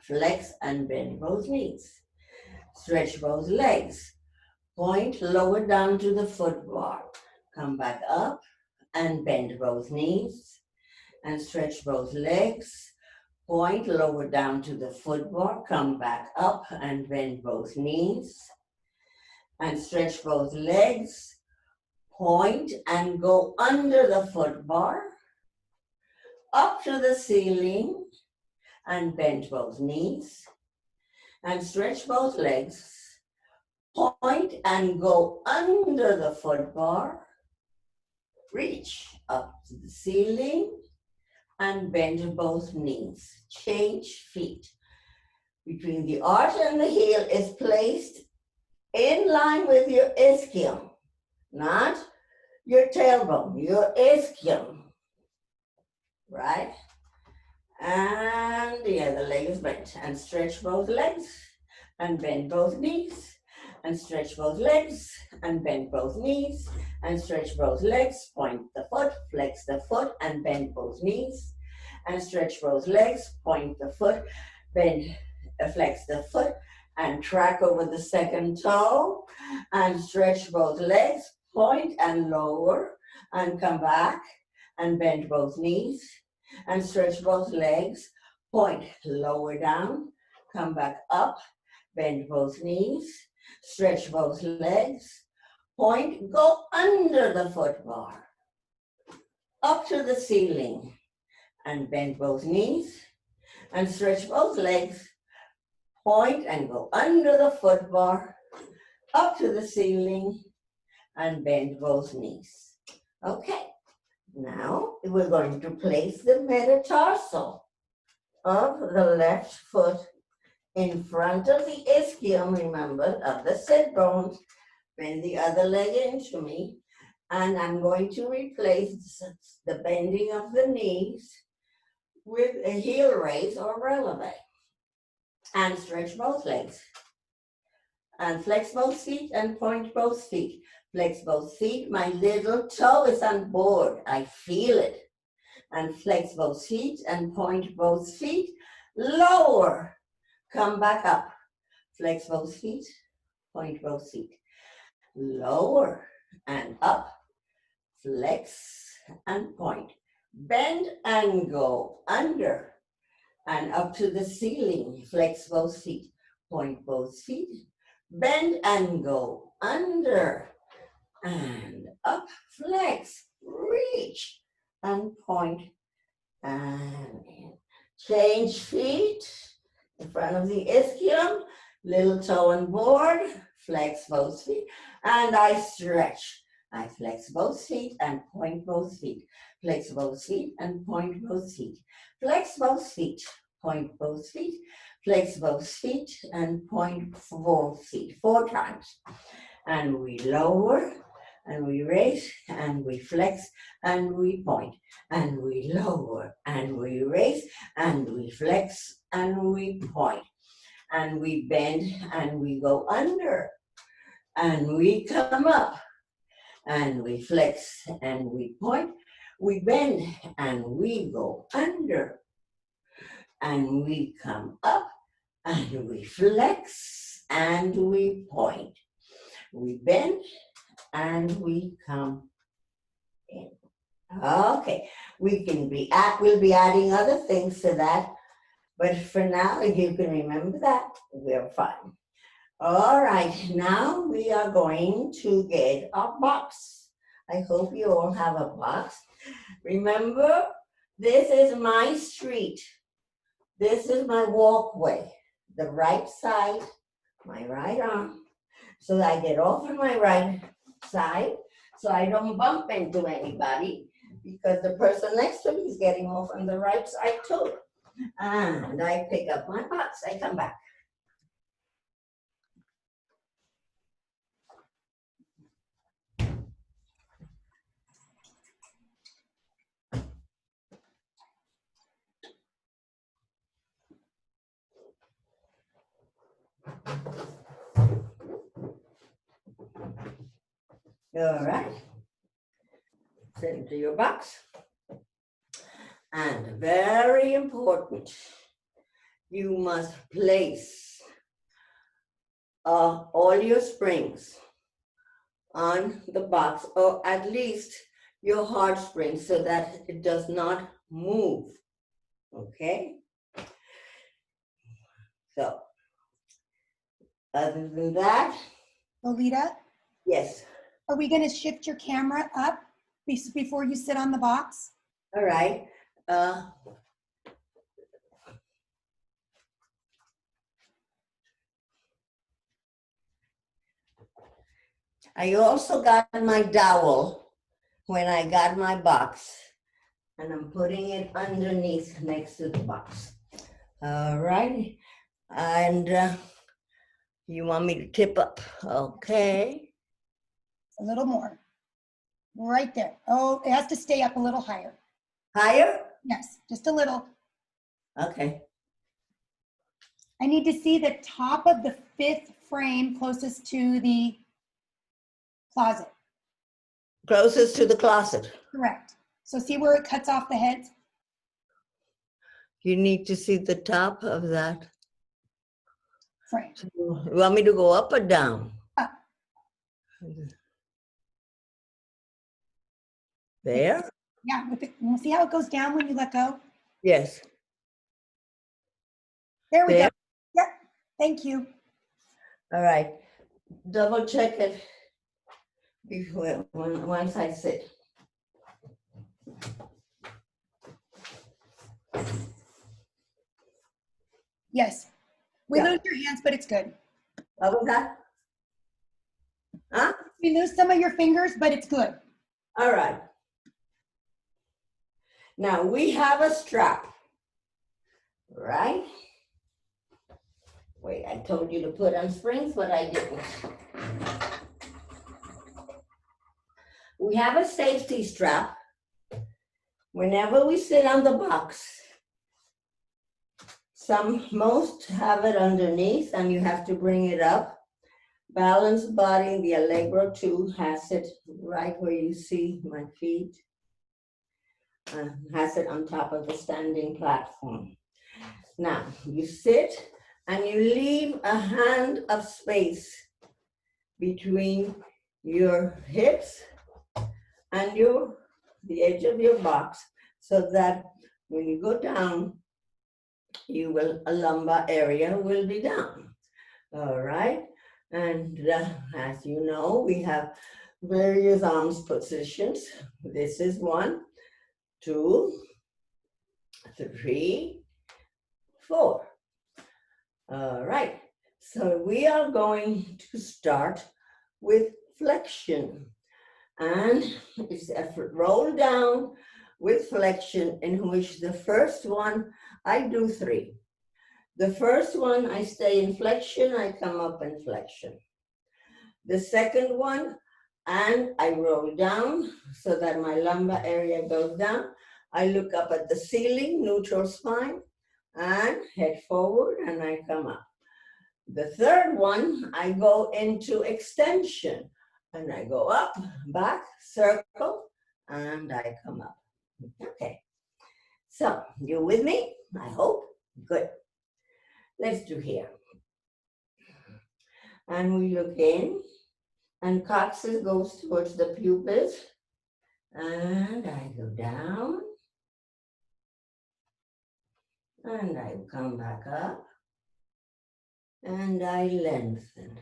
S1: Flex and bend both knees. Stretch both legs. Point lower down to the foot bar. Come back up and bend both knees. And stretch both legs. Point lower down to the foot bar. Come back up and bend both knees. And stretch both legs. Point and go under the foot bar. Up to the ceiling. And bend both knees, and stretch both legs, point and go under the foot bar, reach up to the ceiling, and bend both knees. Change feet. Between the arch and the heel is placed in line with your ischium, not your tailbone, your ischium, right? And the other leg is bent. And stretch both legs and bend both knees. And stretch both legs and bend both knees. And stretch both legs, point the foot, flex the foot and bend both knees. And stretch both legs, point the foot, bend, flex the foot and track over the second toe. And stretch both legs, point and lower and come back and bend both knees. And stretch both legs, point lower down, come back up, bend both knees, stretch both legs, point, go under the foot bar, up to the ceiling, and bend both knees, and stretch both legs, point and go under the foot bar, up to the ceiling, and bend both knees. Okay. Now we're going to place the metatarsal of the left foot in front of the ischium, remember, of the sit bones. Bend the other leg into me, and I'm going to replace the bending of the knees with a heel raise or releve. And stretch both legs. And flex both feet and point both feet. Flex both feet. My little toe is on board. I feel it. And flex both feet and point both feet. Lower come back up. Flex both feet, point both feet. Lower and up, flex and point. Bend and go under and up to the ceiling. Flex both feet, point both feet. Bend and go under and up, flex, reach and point and in. Change feet in front of the ischium, little toe and board, flex both feet, and I stretch. I flex both feet and point both feet. Flex both feet and point both feet. Flex both feet, point both feet. Flex both feet and point both feet 4 times. And we lower and we raise and we flex and we point and we lower and we raise and we flex and we point and we bend and we go under and we come up and we flex and we point, we bend and we go under and we come up and we flex and we point, we bend and we come in. Okay, we'll be adding other things to that, but for now, if you can remember that, we're fine. All right, now we are going to get our box. I hope you all have a box. Remember, this is my street. This is my walkway. The right side, my right arm. So I get off on my right side so I don't bump into anybody because the person next to me is getting off on the right side too. And I pick up my box, I come back. All right, sit into your box. And very important, you must place all your springs on the box, or at least your hard spring, so that it does not move, okay? So, other than that,
S2: Lolita,
S1: yes,
S2: are we going to shift your camera up before you sit on the box?
S1: all right. I also got my dowel when I got my box, and I'm putting it underneath next to the box. All right, and you want me to tip up, okay?
S2: A little more. Right there. Oh, it has to stay up a little higher.
S1: Higher?
S2: Yes, just a little.
S1: Okay.
S2: I need to see the top of the 5th frame closest to the closet.
S1: Closest to the closet.
S2: Correct. So see where it cuts off the heads?
S1: You need to see the top of that.
S2: Frame.
S1: So you want me to go up or down?
S2: Up.
S1: There?
S2: Yeah, you see how it goes down when you let go?
S1: Yes.
S2: There we
S1: There?
S2: go. Yep, thank you.
S1: All right. Double check it before, once I sit.
S2: Yes. We
S1: Yeah.
S2: lose your hands, but it's good.
S1: What was that? Huh?
S2: We lose some of your fingers, but it's good.
S1: All right. Now we have a strap, right? Wait, I told you to put on springs, but I didn't. We have a safety strap. Whenever we sit on the box, most have it underneath and you have to bring it up. Balance Body, the Allegro 2 has it right where you see my feet. Has it on top of the standing platform. Now, you sit and you leave a hand of space between your hips and the edge of your box, so that when you go down, a lumbar area will be down. All right. And as you know, we have various arms positions. This is 1, 2, 3, 4. All right. So we are going to start with flexion. And it's a roll down with flexion, in which the first one, I do 3. The first one, I stay in flexion, I come up in flexion. The second one, and I roll down so that my lumbar area goes down. I look up at the ceiling, neutral spine, and head forward, and I come up. The third one, I go into extension, and I go up, back, circle, and I come up. Okay. So, you with me? I hope. Good. Let's do here. And we look in, and coccyx goes towards the pupils, and I go down, and I come back up, and I lengthen.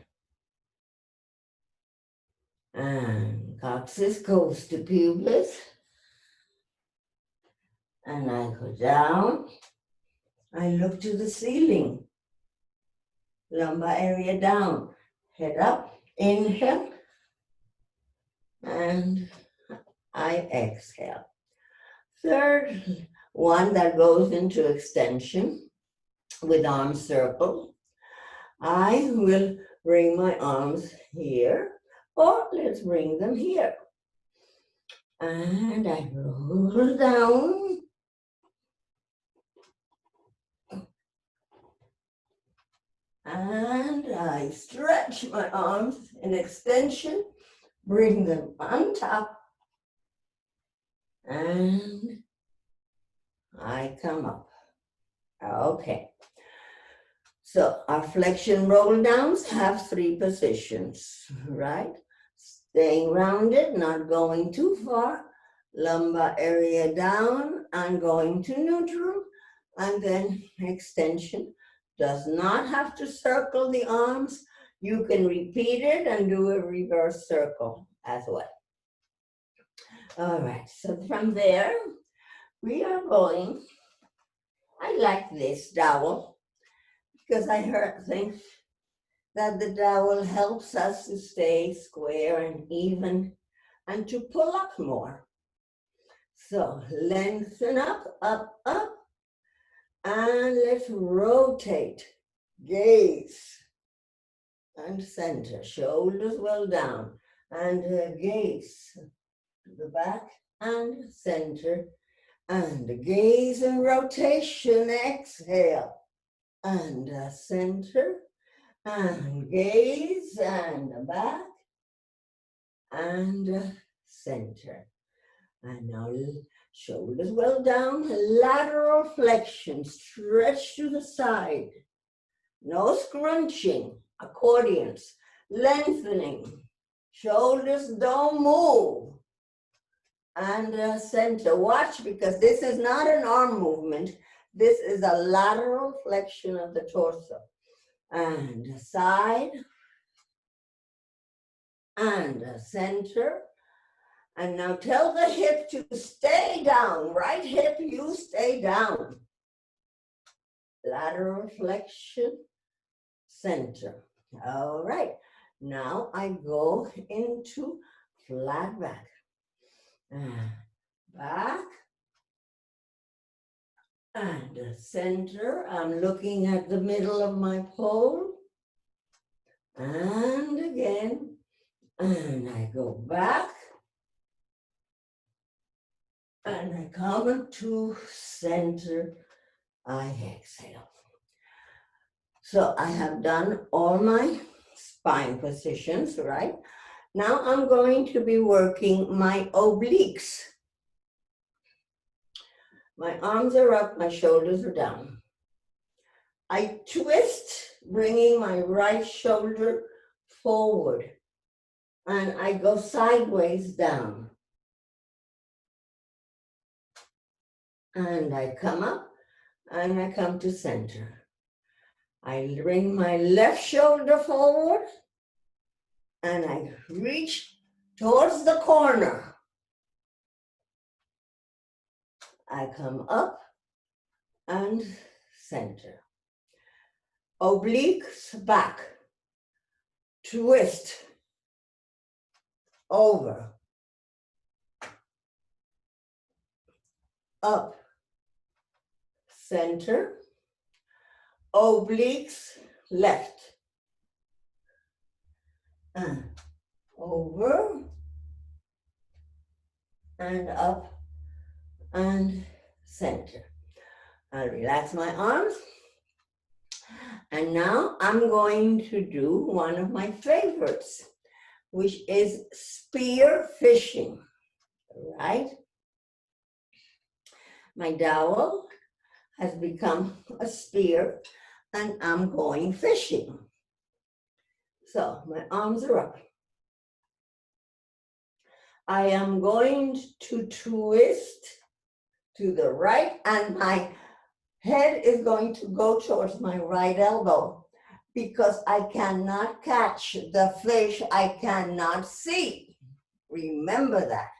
S1: And coccyx goes to pubis, and I go down. I look to the ceiling, lumbar area down, head up, inhale, and I exhale. Third one, that goes into extension with arm circle. I will bring my arms here, or let's bring them here. And I roll down. And I stretch my arms in extension, bring them on top, and I come up. Okay. So our flexion roll downs have 3 positions, right? Staying rounded, not going too far, lumbar area down and going to neutral, and then extension. Does not have to circle the arms. You can repeat it and do a reverse circle as well. All right, so from there, we are going, I like this dowel, because I think that the dowel helps us to stay square and even and to pull up more. So lengthen up, up, up, and let's rotate, gaze, and center, shoulders well down, and gaze to the back and center, and gaze and rotation, exhale, and center, and gaze, and back, and center. And now shoulders well down, lateral flexion, stretch to the side. No scrunching, accordions, lengthening. Shoulders don't move. And center, watch, because this is not an arm movement. This is a lateral flexion of the torso. And side, and center. And now tell the hip to stay down. Right hip, you stay down. Lateral flexion, center. All right. Now I go into flat back. Back. And center. I'm looking at the middle of my pole. And again. And I go back. And I come to center, I exhale. So I have done all my spine positions, right? Now I'm going to be working my obliques. My arms are up, my shoulders are down. I twist, bringing my right shoulder forward, and I go sideways down. And I come up, and I come to center. I bring my left shoulder forward, and I reach towards the corner. I come up and center. Obliques back. Twist. Over. Up. Center. Obliques left. Over. And up. And center. I'll relax my arms. And now I'm going to do one of my favorites, which is spear fishing, right? My dowel has become a spear and I'm going fishing. So my arms are up. I am going to twist to the right and my head is going to go towards my right elbow because I cannot catch the fish I cannot see. Remember that.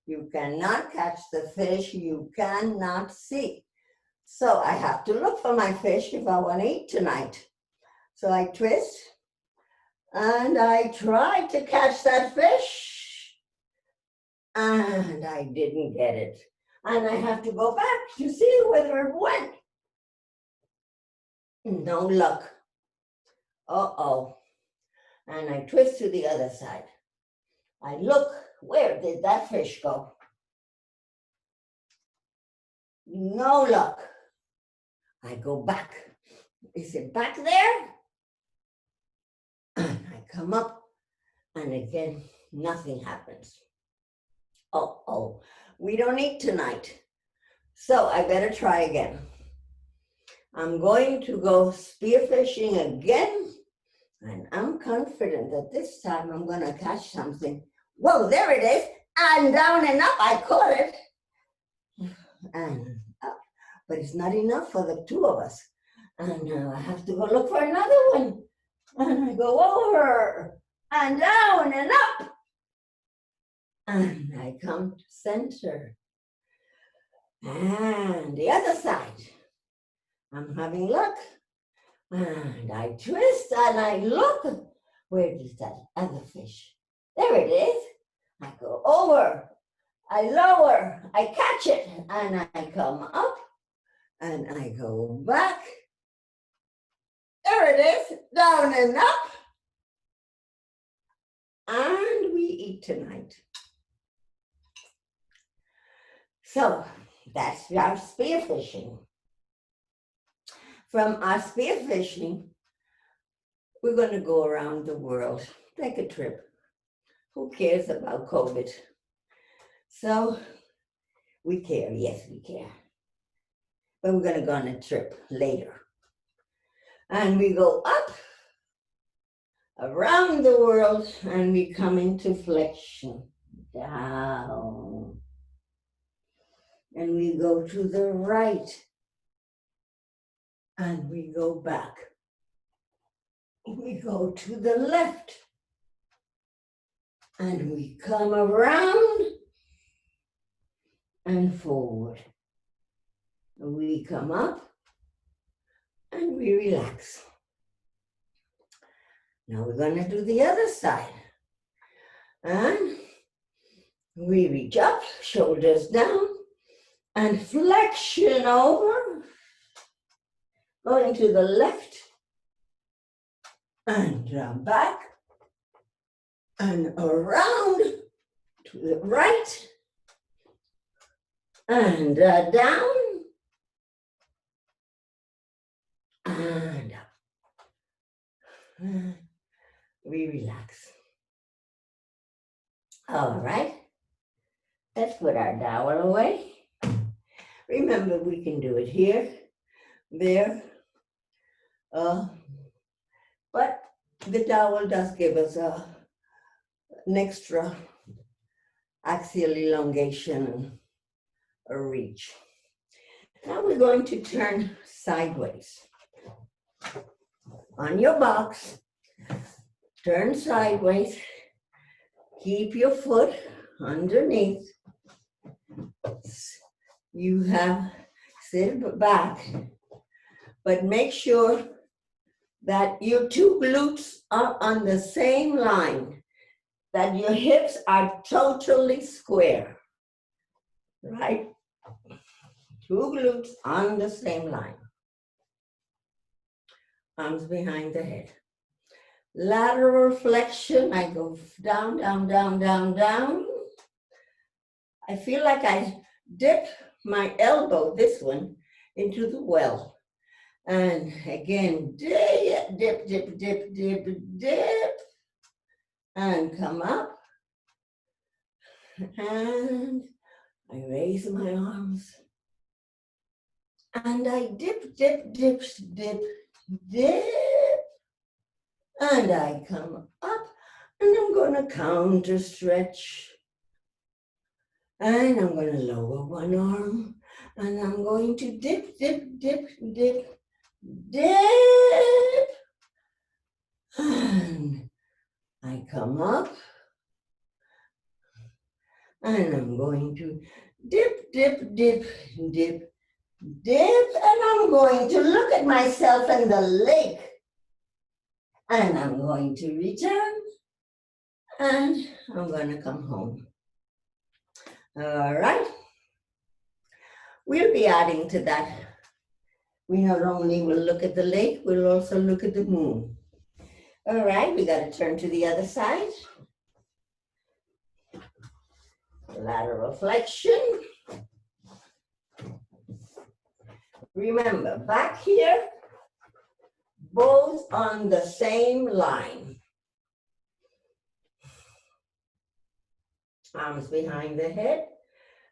S1: You cannot catch the fish you cannot see. So I have to look for my fish if I want to eat tonight. So I twist and I try to catch that fish and I didn't get it. And I have to go back to see whether it went. No luck. Uh-oh. And I twist to the other side. I look, where did that fish go? No luck. I go back. Is it back there? And I come up and again, nothing happens. Uh-oh, we don't eat tonight. So I better try again. I'm going to go spearfishing again, and I'm confident that this time I'm going to catch something. Whoa, there it is, and down and up, I caught it. And up, but it's not enough for the two of us. And now I have to go look for another one. And I go over, and down and up. And I come to center. And the other side. I'm having luck. And I twist and I look. Where is that other fish? There it is. I go over. I lower. I catch it. And I come up. And I go back. There it is. Down and up. And we eat tonight. So that's our spearfishing. From our spearfishing, we're going to go around the world, take a trip. Who cares about COVID? So we care, yes, we care. But we're going to go on a trip later. And we go up around the world and we come into flexion, down. And we go to the right. And we go back. We go to the left. And we come around and forward. And we come up and we relax. Now we're going to do the other side. And we reach up, shoulders down, and flexion over. Going to the left and back and around to the right and down and up. We relax. All right, let's put our dowel away. Remember, we can do it here, there, But the towel does give us an extra axial elongation and a reach. Now we're going to turn sideways. On your box, turn sideways. Keep your foot underneath. You have sit back, but make sure that your two glutes are on the same line, that your hips are totally square, right? Two glutes on the same line. Arms behind the head. Lateral flexion, I go down, down, down, down, down. I feel like I dip my elbow, this one, into the well. And again, dip, dip, dip, dip, dip, dip. And come up. And I raise my arms. And I dip, dip, dip, dip, dip. And I come up. And I'm going to counter stretch. And I'm going to lower one arm. And I'm going to dip, dip, dip, dip, dip. And I come up. And I'm going to dip, dip, dip, dip, dip. And I'm going to look at myself in the lake. And I'm going to return. And I'm going to come home. All right. We'll be adding to that. We not only will look at the lake, we'll also look at the moon. All right, we got to turn to the other side. Lateral flexion. Remember, back here, both on the same line. Arms behind the head.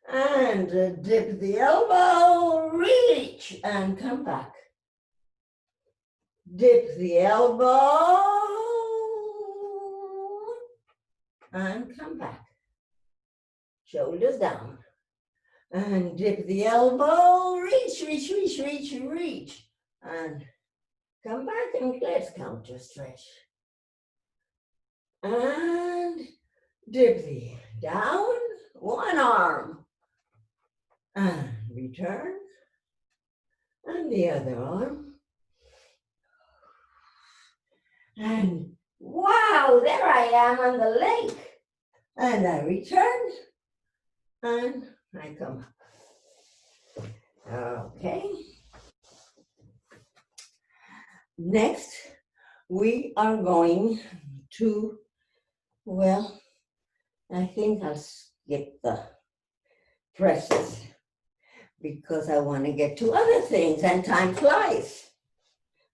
S1: And dip the elbow, reach, and come back. Dip the elbow, and come back. Shoulders down. And dip the elbow, reach, reach, reach, reach, reach. And come back and let's counter stretch. And dip the down, one arm. And return. And the other arm. And wow, there I am on the lake. And I return. And I come up. Okay. Next, we are going to, well, I think I'll skip the presses because I want to get to other things and time flies,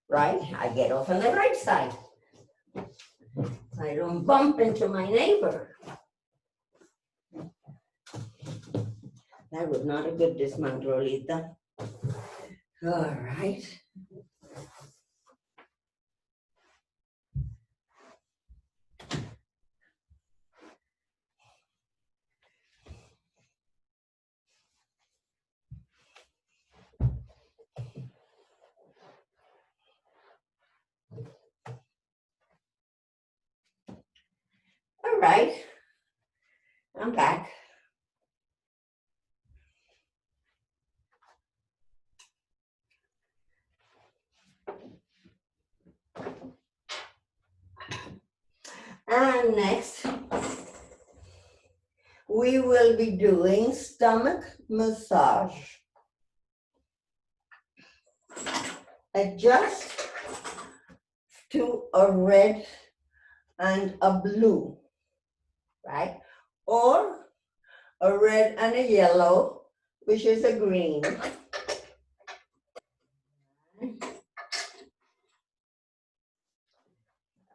S1: right? I get off on the right side. I don't bump into my neighbor. That was not a good dismount, Lolita. All right. All right, I'm back. And next, we will be doing stomach massage. Adjust to a red and a blue, right? Or a red and a yellow, which is a green.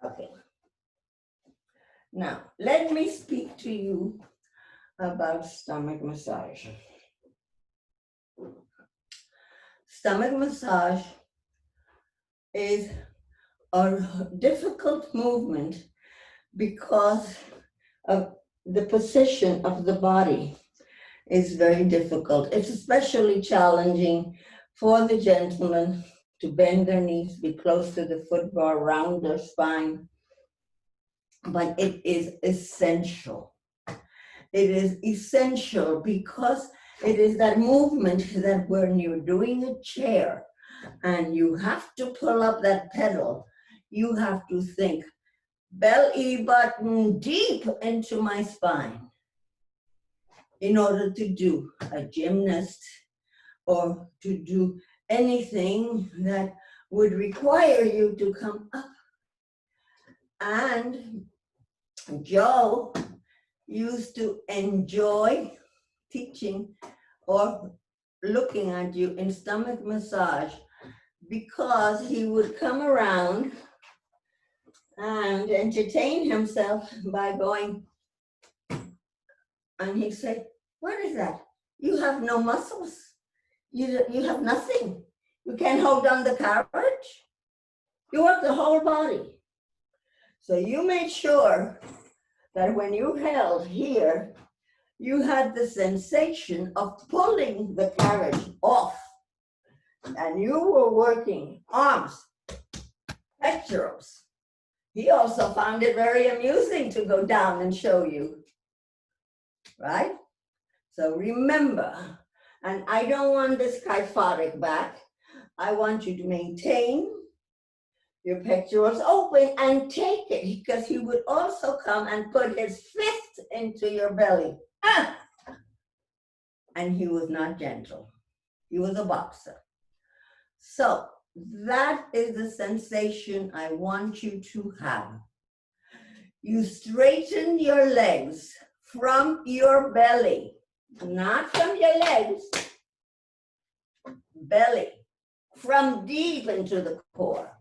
S1: Okay. Now, let me speak to you about stomach massage. Stomach massage is a difficult movement because of the position of the body is very difficult. It's especially challenging for the gentlemen to bend their knees, be close to the foot bar, round their spine, but it is essential. It is essential because it is that movement that when you're doing a chair and you have to pull up that pedal, you have to think belly button deep into my spine in order to do a gymnast or to do anything that would require you to come up. And Joe used to enjoy teaching or looking at you in stomach massage because he would come around and entertain himself by going, and he'd say, what is that? You have no muscles. You have nothing. You can't hold down the carriage. You work the whole body. So you made sure that when you held here, you had the sensation of pulling the carriage off. And you were working arms, pectorals. He also found it very amusing to go down and show you, right? So remember, and I don't want this kyphotic back. I want you to maintain your pectorals open and take it, because he would also come and put his fist into your belly. Ah! And he was not gentle. He was a boxer. So that is the sensation I want you to have. You straighten your legs from your belly, not from your legs, belly, from deep into the core.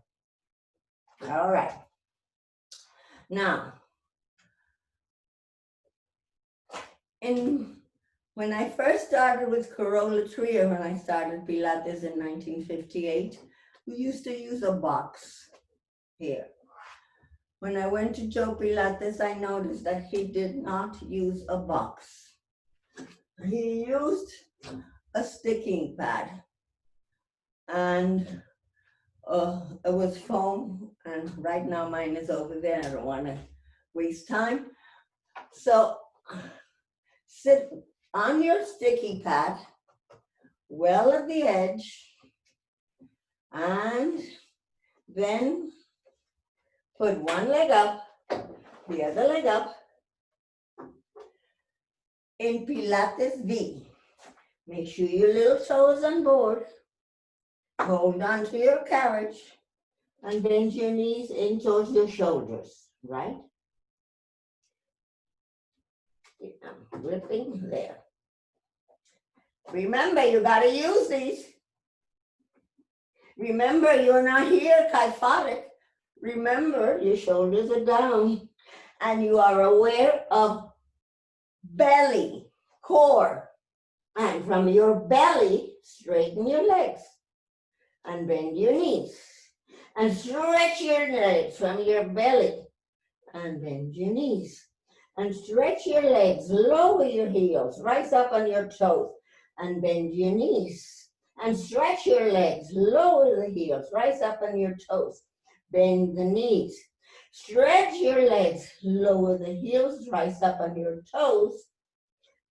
S1: All right. Now, when I first started with Corolla Trio, when I started Pilates in 1958, we used to use a box here. When I went to Joe Pilates, I noticed that he did not use a box. He used a sticking pad, and it was foam, and right now mine is over there. I don't want to waste time. So sit on your sticky pad, well at the edge, and then put one leg up, the other leg up, in Pilates V. Make sure your little toes on board. Hold on to your carriage and bend your knees in towards your shoulders, right? I'm gripping there. Remember, you got to use these. Remember, you're not here kyphotic. Remember, your shoulders are down and you are aware of belly, core. And from your belly, straighten your legs and bend your knees. And stretch your legs from your belly and bend your knees. And stretch your legs, lower your heels, rise up on your toes and bend your knees. And stretch your legs, lower the heels, rise up on your toes, bend the knees. Stretch your legs, lower the heels, rise up on your toes,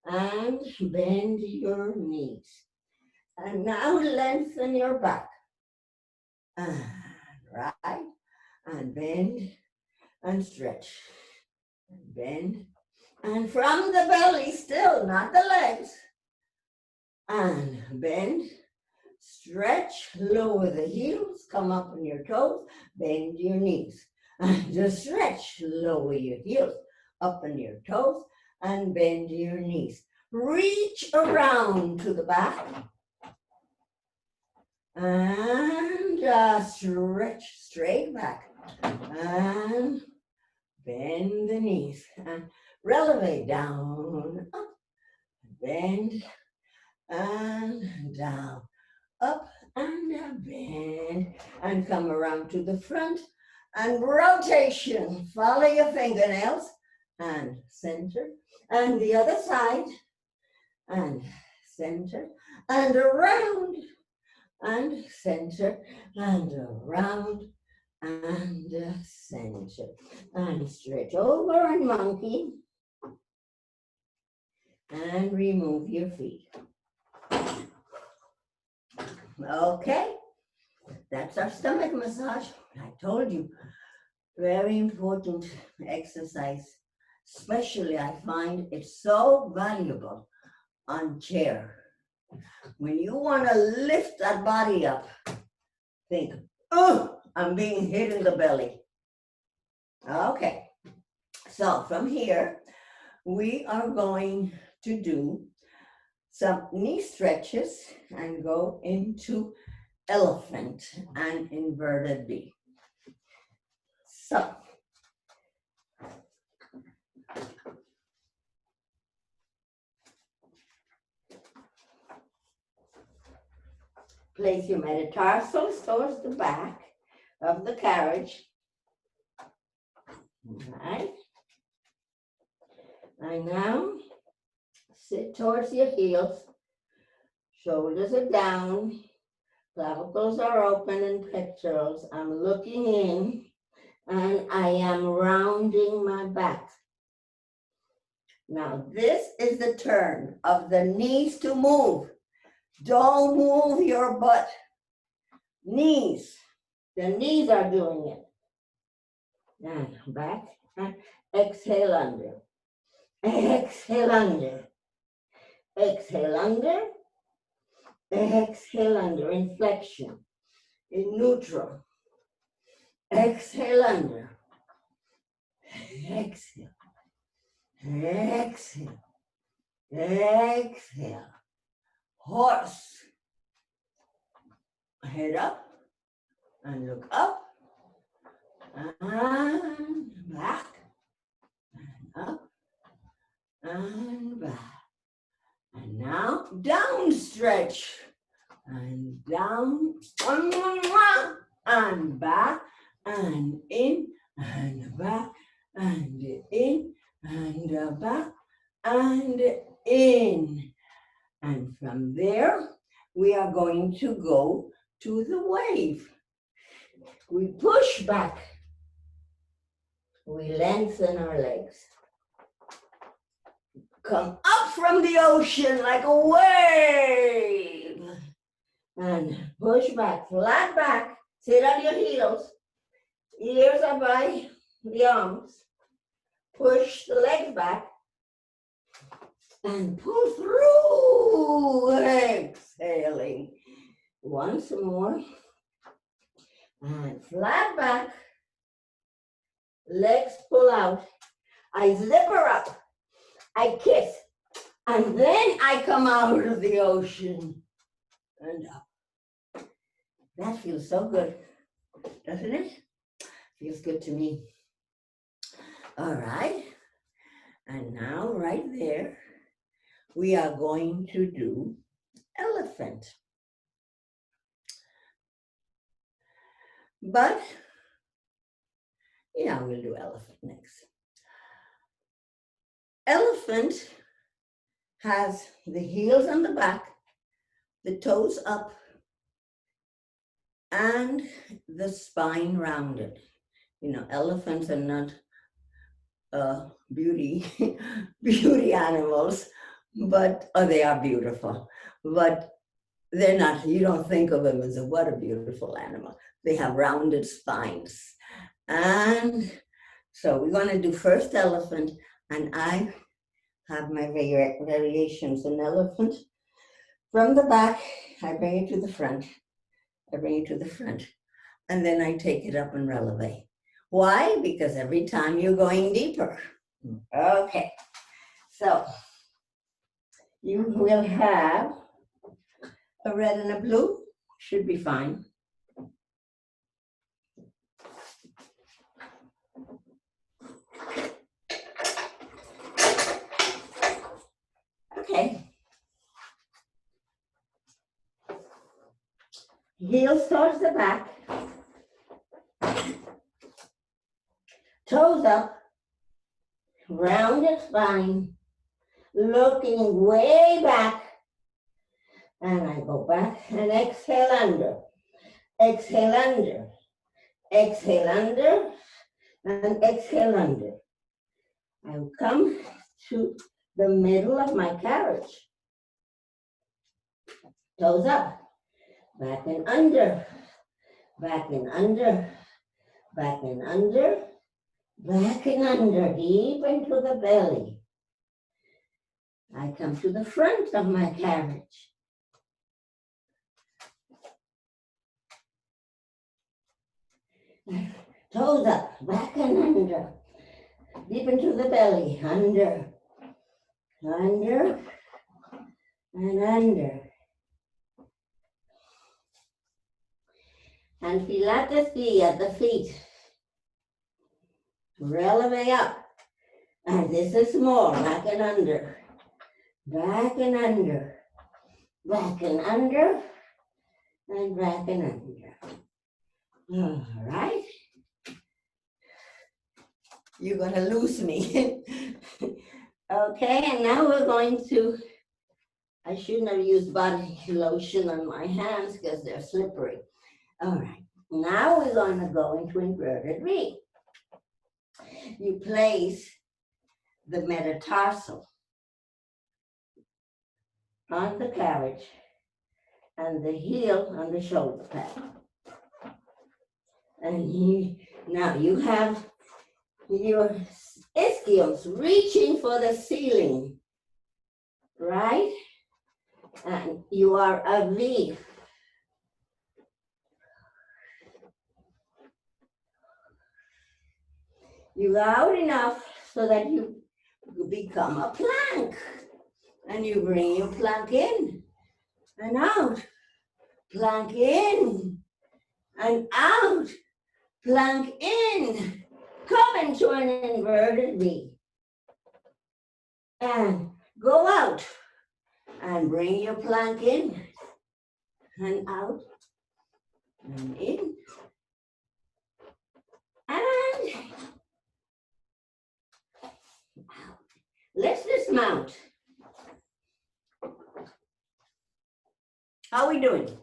S1: and bend your knees. And now lengthen your back. And right, and bend, and stretch, and bend. And from the belly still, not the legs. And bend, stretch, lower the heels, come up on your toes, bend your knees. And just stretch, lower your heels, up on your toes, and bend your knees. Reach around to the back. And stretch straight back. And bend the knees. And relevate down, up, bend, and down, up, and a bend, and come around to the front, and rotation. Follow your fingernails, and center, and the other side, and center, and around, and center, and around, and center, and stretch over and monkey, and remove your feet. Okay, that's our stomach massage. I told you, very important exercise. Especially I find it so valuable on chair. When you want to lift that body up, think, oh, I'm being hit in the belly. Okay, so from here, we are going to do some knee stretches and go into elephant and inverted V. So, place your metatarsals towards the back of the carriage. All right. And now sit towards your heels. Shoulders are down. Clavicles are open and pectorals. I'm looking in and I am rounding my back. Now this is the turn of the knees to move. Don't move your butt. Knees. The knees are doing it. And back and exhale under. Exhale under. Exhale under. Exhale under. Inflection. In neutral. Exhale under. Exhale. Exhale. Exhale. Horse. Head up and look up and back and up and back. And now down stretch and down and back and in and back and in and back and in. And from there, we are going to go to the wave. We push back. We lengthen our legs. Come up from the ocean like a wave. And push back, flat back. Sit on your heels. Ears are by the arms. Push the legs back. And pull through. Exhaling. Once more. And flat back. Legs pull out. I zipper up. I kiss. And then I come out of the ocean and up. That feels so good, doesn't it? Feels good to me. All right. And now right there, we are going to do elephant. But, yeah, we'll do elephant next. Elephant has the heels on the back, the toes up, and the spine rounded. You know, elephants are not beauty animals, but they are beautiful. But they're not, you don't think of them as what a beautiful animal. They have rounded spines. And so we're going to do first elephant, and I have my variations. An elephant from the back, I bring it to the front. I bring it to the front, and then I take it up and releve. Why? Because every time you're going deeper. Okay, so you will have a red and a blue, should be fine. Okay. Heels towards the back. Toes up. Rounded spine. Looking way back. And I go back and exhale under. Exhale under. Exhale under. And exhale under. I will come to the middle of my carriage. Toes up. Back and under. Back and under. Back and under. Back and under. Deep into the belly. I come to the front of my carriage. Toes up, back and under. Deep into the belly. Under. Under. And under. And Pilates B at the feet. Releve up. And this is more. Back and under. Back and under. Back and under. And back and under. All right. You're going to lose me. Okay, and now we're going to, I shouldn't have used body lotion on my hands because they're slippery. All right, now we're going to go into inverted V. You place the metatarsal on the carriage and the heel on the shoulder pad. And now you have your ischiums reaching for the ceiling, right? And you are a V. You go out enough so that you become a plank. And you bring your plank in and out. Plank in and out. Plank in. Come into an inverted V. And go out. And bring your plank in. And out. And in. And out. Let's dismount. How are we doing?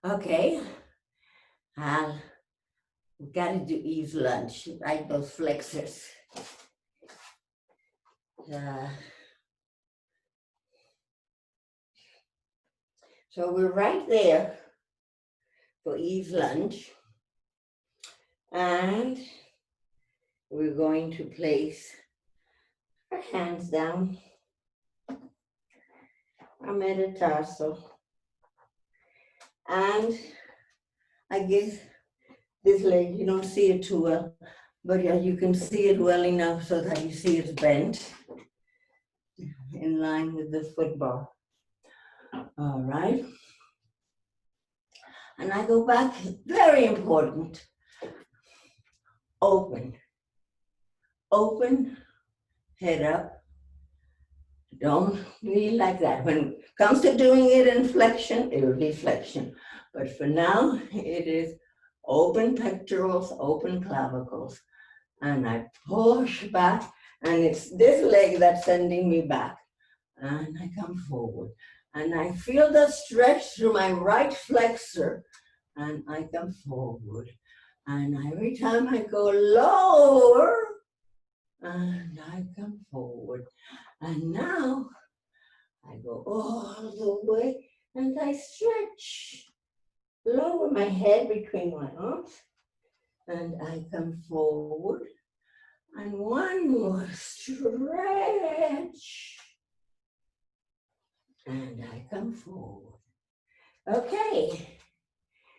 S1: Okay. We've got to do Eve's lunge, right? Those flexors. So we're right there for Eve's lunge. And we're going to place our hands down, our metatarsal. And I guess this leg, you don't see it too well, but yeah, you can see it well enough so that you see it's bent in line with the football. All right. And I go back, very important, open. Open, head up. Don't be like that. When it comes to doing it in flexion, it will be flexion. But for now, it is open pectorals, open clavicles. And I push back, and it's this leg that's sending me back. And I come forward. And I feel the stretch through my right flexor, and I come forward. And every time I go lower, and I come forward. And now I go all the way and I stretch. Lower my head between my arms and I come forward. And one more stretch. And I come forward. Okay,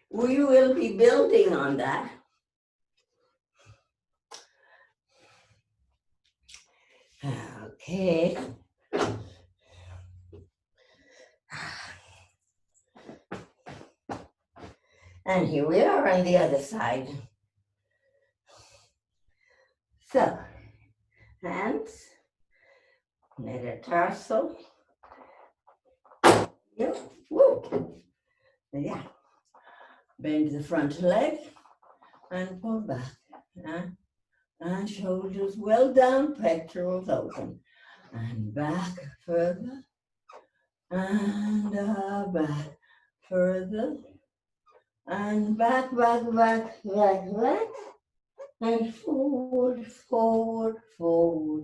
S1: we will be building on that. Okay. And here we are on the other side. So, hands, metatarsal, Yeah. Woo. Yeah. Bend the front leg and pull back. And shoulders well down, pectorals open. And back further. And back further. And back. And forward.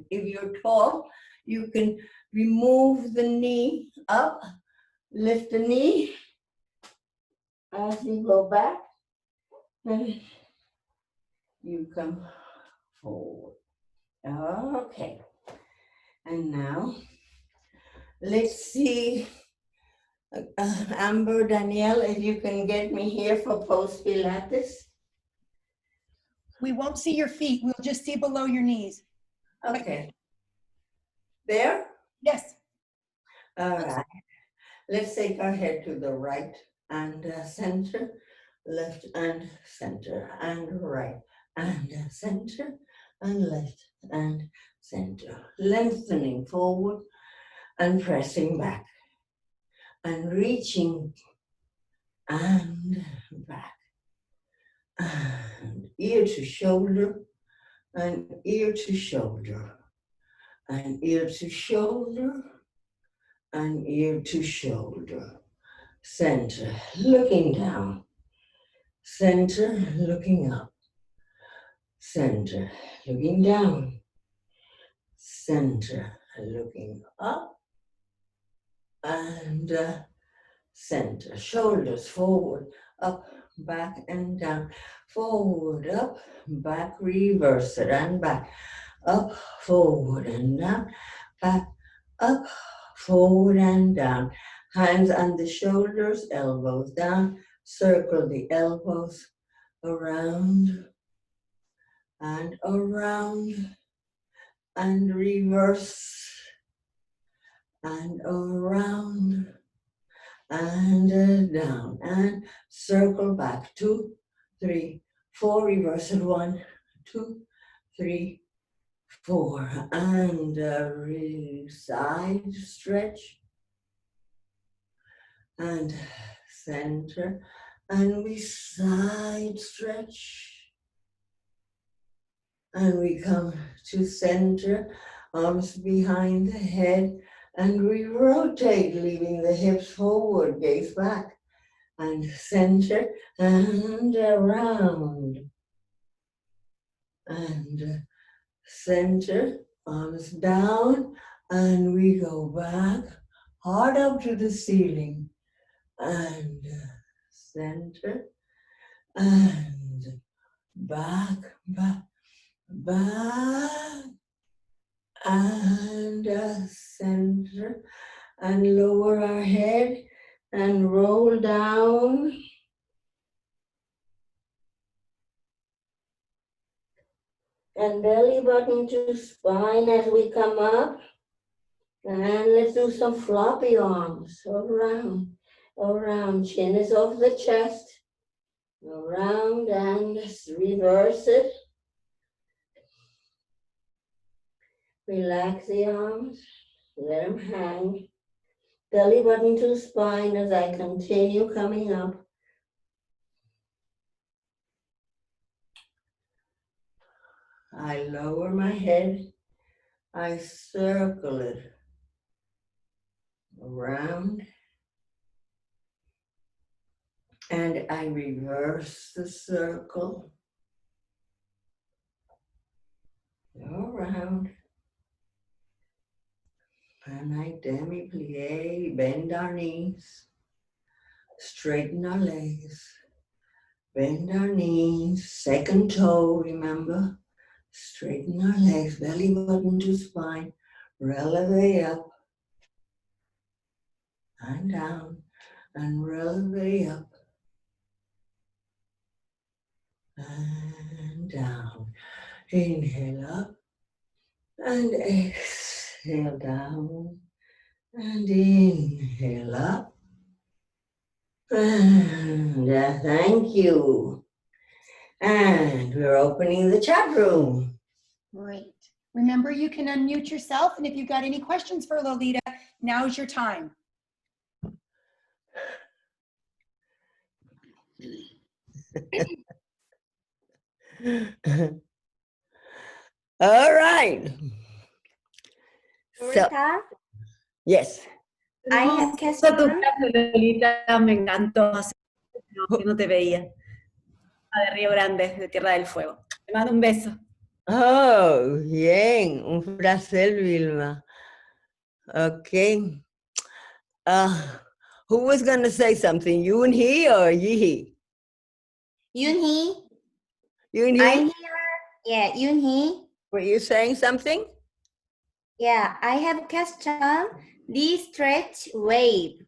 S1: If you're tall, you can remove the knee up, lift the knee as you go back, and you come forward. Okay. And now, let's see, Amber, Danielle, if you can get me here for post Pilates.
S2: We won't see your feet. We'll just see below your knees.
S1: Okay. There?
S2: Yes.
S1: All right. Let's take our head to the right and center, left and center, and right and center, and left and center. Lengthening forward and pressing back, and reaching and back, and ear to shoulder, and ear to shoulder, and ear to shoulder, and ear to shoulder. Center, looking down. Center, looking up. Center, looking down. Center, looking up. And center, shoulders forward, up, back, and down. Forward, up, back, reverse it, and back. Up, forward, and down. Back, up, forward, and down. Hands on the shoulders, elbows down. Circle the elbows around and around and reverse and around and down and circle back. 2, 3, 4. Reverse it. 1, 2, 3, 4. And side stretch and center, and we side stretch, and we come to center, arms behind the head, and we rotate, leaving the hips forward, gaze back, and center, and around, and center, arms down, and we go back, hard up to the ceiling, and center, and back, and center, and lower our head, and roll down, and belly button to spine as we come up. And let's do some floppy arms, around, chin is off the chest, around, and reverse it. Relax the arms, let them hang. Belly button to spine as I continue coming up. I lower my head, I circle it around, and I reverse the circle around, and I demi-plie, bend our knees, straighten our legs, bend our knees, second toe, remember, straighten our legs, belly button to spine, releve up and down, and releve up and down. Inhale up and exhale down, and inhale up. And thank you. And we're opening the chat room.
S2: Great. Remember, you can unmute yourself, and if you've got any questions for Lolita, now's your time.
S1: All right. So,
S4: Lolita,
S1: yes.
S4: I have
S5: Tu
S4: question.
S5: clase, Lolita, me encantó. Hace que no te veía. De Río Grande, de Tierra del Fuego. Te mando un beso.
S1: Oh, bien. Un placer, Vilma. Okay. Who was going to say something? You and he or Yihi?
S4: Yunhee,
S1: You and
S4: I'm
S1: he?
S4: here. Yeah, Yunhee.
S1: Were you saying something?
S4: Yeah, I have a question. This stretch wave.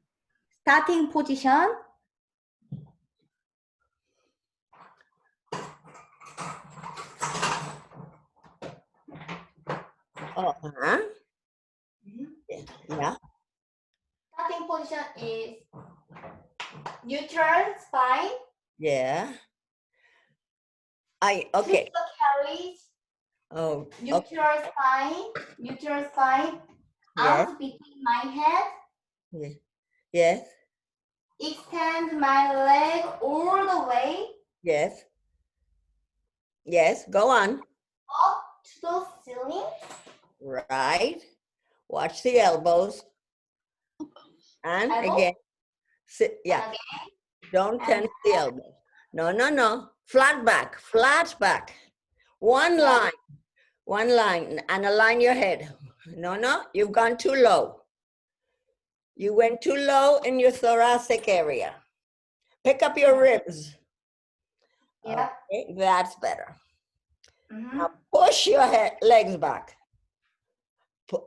S4: Starting position.
S1: Oh, huh? Yeah.
S4: Starting position is neutral spine.
S1: Yeah. Okay.
S4: Triple carries.
S1: Oh, okay.
S4: Neutral spine.
S1: Yes.
S4: Arms between my head.
S1: Yeah. Yes.
S4: Extend my leg all the way
S1: Yes. Yes. Go on.
S4: up to the ceiling.
S1: Right. Watch the elbows. And
S4: Elbow.
S1: again, sit. Yeah.
S4: And again.
S1: Don't
S4: And
S1: tense the elbows. No, no, no. Flat back. Flat back. One
S4: Yeah.
S1: line. One line. And align your head. No, no. You've gone too low. You went too low in your thoracic area. Pick up your ribs.
S4: Yeah.
S1: Okay, that's better.
S4: Mhm.
S1: Now push your legs back.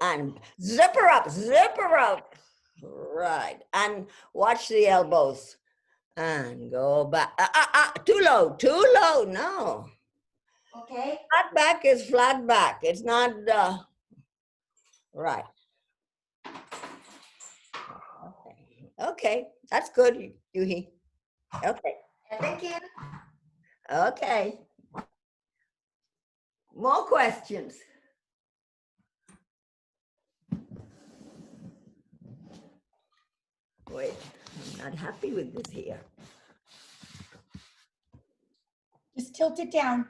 S1: And zip her up, zip her up. Right. And watch the elbows. And go back. Too low, too low. No.
S4: Okay.
S1: Flat back is flat back. It's not right. Okay. Okay. That's good, Yuhi. Okay.
S4: Yeah, thank you.
S1: Okay. More questions. Wait, I'm not happy with this here.
S2: Just tilt it down.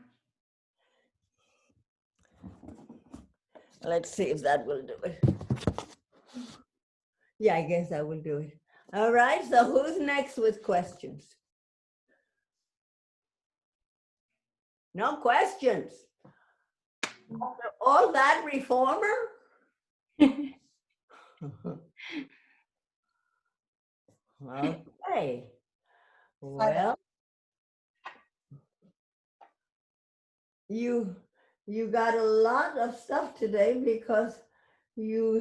S1: Let's see if that will do it. Yeah, I guess that will do it. All right, so who's next with questions? No questions. After all that, Reformer? Okay. Well, you got a lot of stuff today because you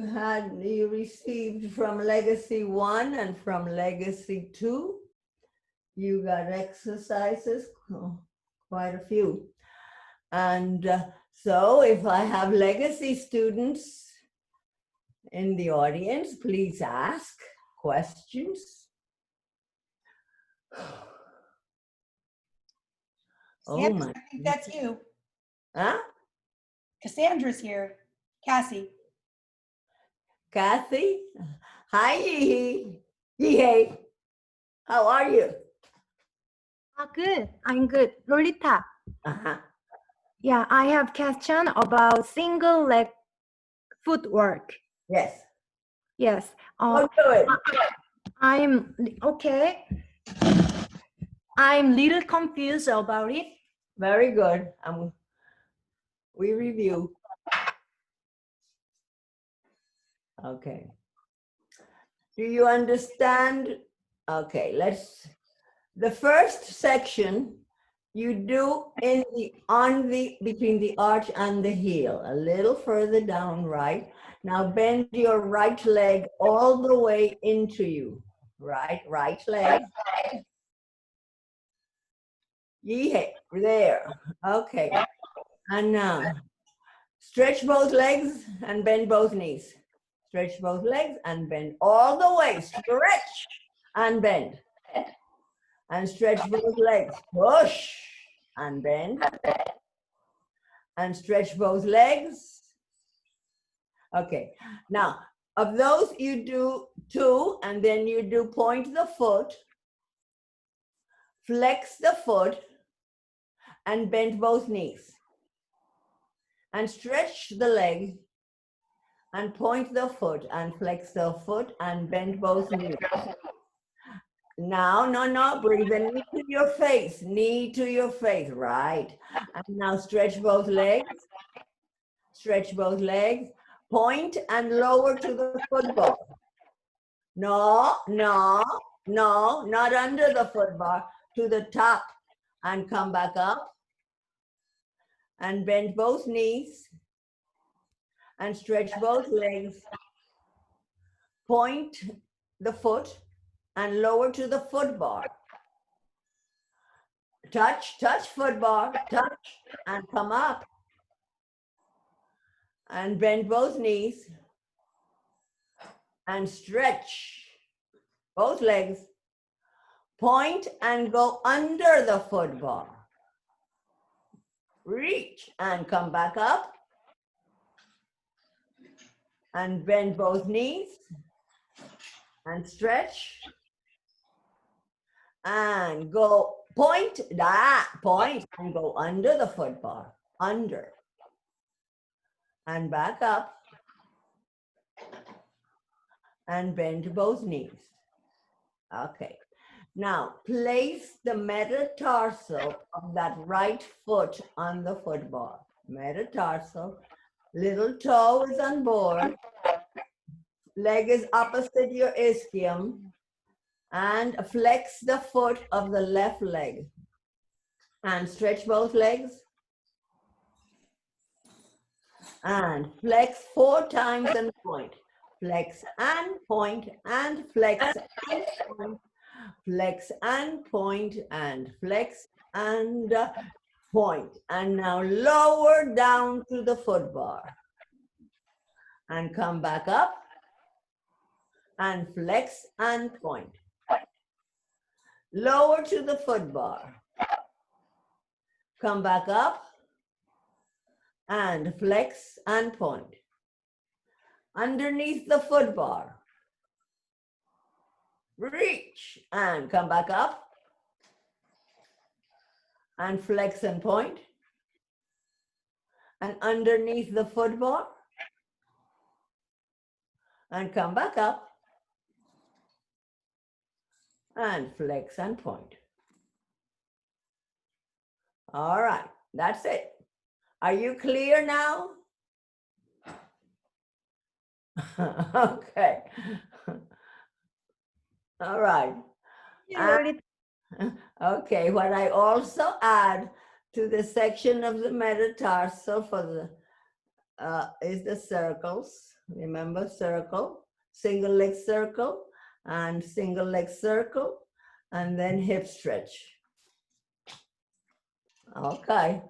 S1: received from Legacy 1 and from Legacy 2. You got exercises, quite a few. And so if I have Legacy students in the audience, please ask questions. Oh
S2: Cassandra,
S1: my.
S2: I think that's you.
S1: Huh?
S2: Cassandra's here. Cassie.
S1: Kathy? Hi, Yee. Yee. How are you?
S6: Good. I'm good. Lolita.
S1: Uh-huh.
S6: Yeah, I have question about single leg footwork.
S1: Yes.
S6: Yes.
S1: Go do it.
S6: I'm okay. I'm little confused about it.
S1: Very good. We review. Okay. Do you understand? Okay, the first section you do between the arch and the heel, a little further down, right? Now bend your right leg all the way into you, right leg. Yeah, there, okay. And now, stretch both legs and bend both knees. Stretch both legs and bend all the way. Stretch and bend. And stretch both legs. Push and bend. And stretch both legs. Okay. Now, of those, you do 2, and then you do point the foot, flex the foot and bend both knees. And stretch the leg and point the foot and flex the foot and bend both knees. Now, no, bring the knee to your face, right. And now stretch both legs, point and lower to the football. No, not under the footbar, to the top, and come back up and bend both knees and stretch both legs, point the foot and lower to the footbar. Touch footbar, touch, and come up and bend both knees and stretch both legs, point and go under the footbar. Reach and come back up and bend both knees and stretch and go point and go under the footbar, under and back up and bend both knees. Okay. Now place the metatarsal of that right foot on the footbar. Metatarsal, little toe is on board, leg is opposite your ischium, and flex the foot of the left leg and stretch both legs and flex 4 times and point. Flex and point and flex and point. Flex and point and flex and point. And now lower down to the footbar and come back up and flex and point. Lower to the footbar. Come back up and flex and point. Underneath the footbar. Reach and come back up and flex and point. And underneath the footbar and come back up and flex and point. All right, that's it. Are you clear now? Okay. All right. Okay, what I also add to the section of the metatarsal for the is the circles. Remember, circle, single leg circle, and single leg circle, and then hip stretch. Okay.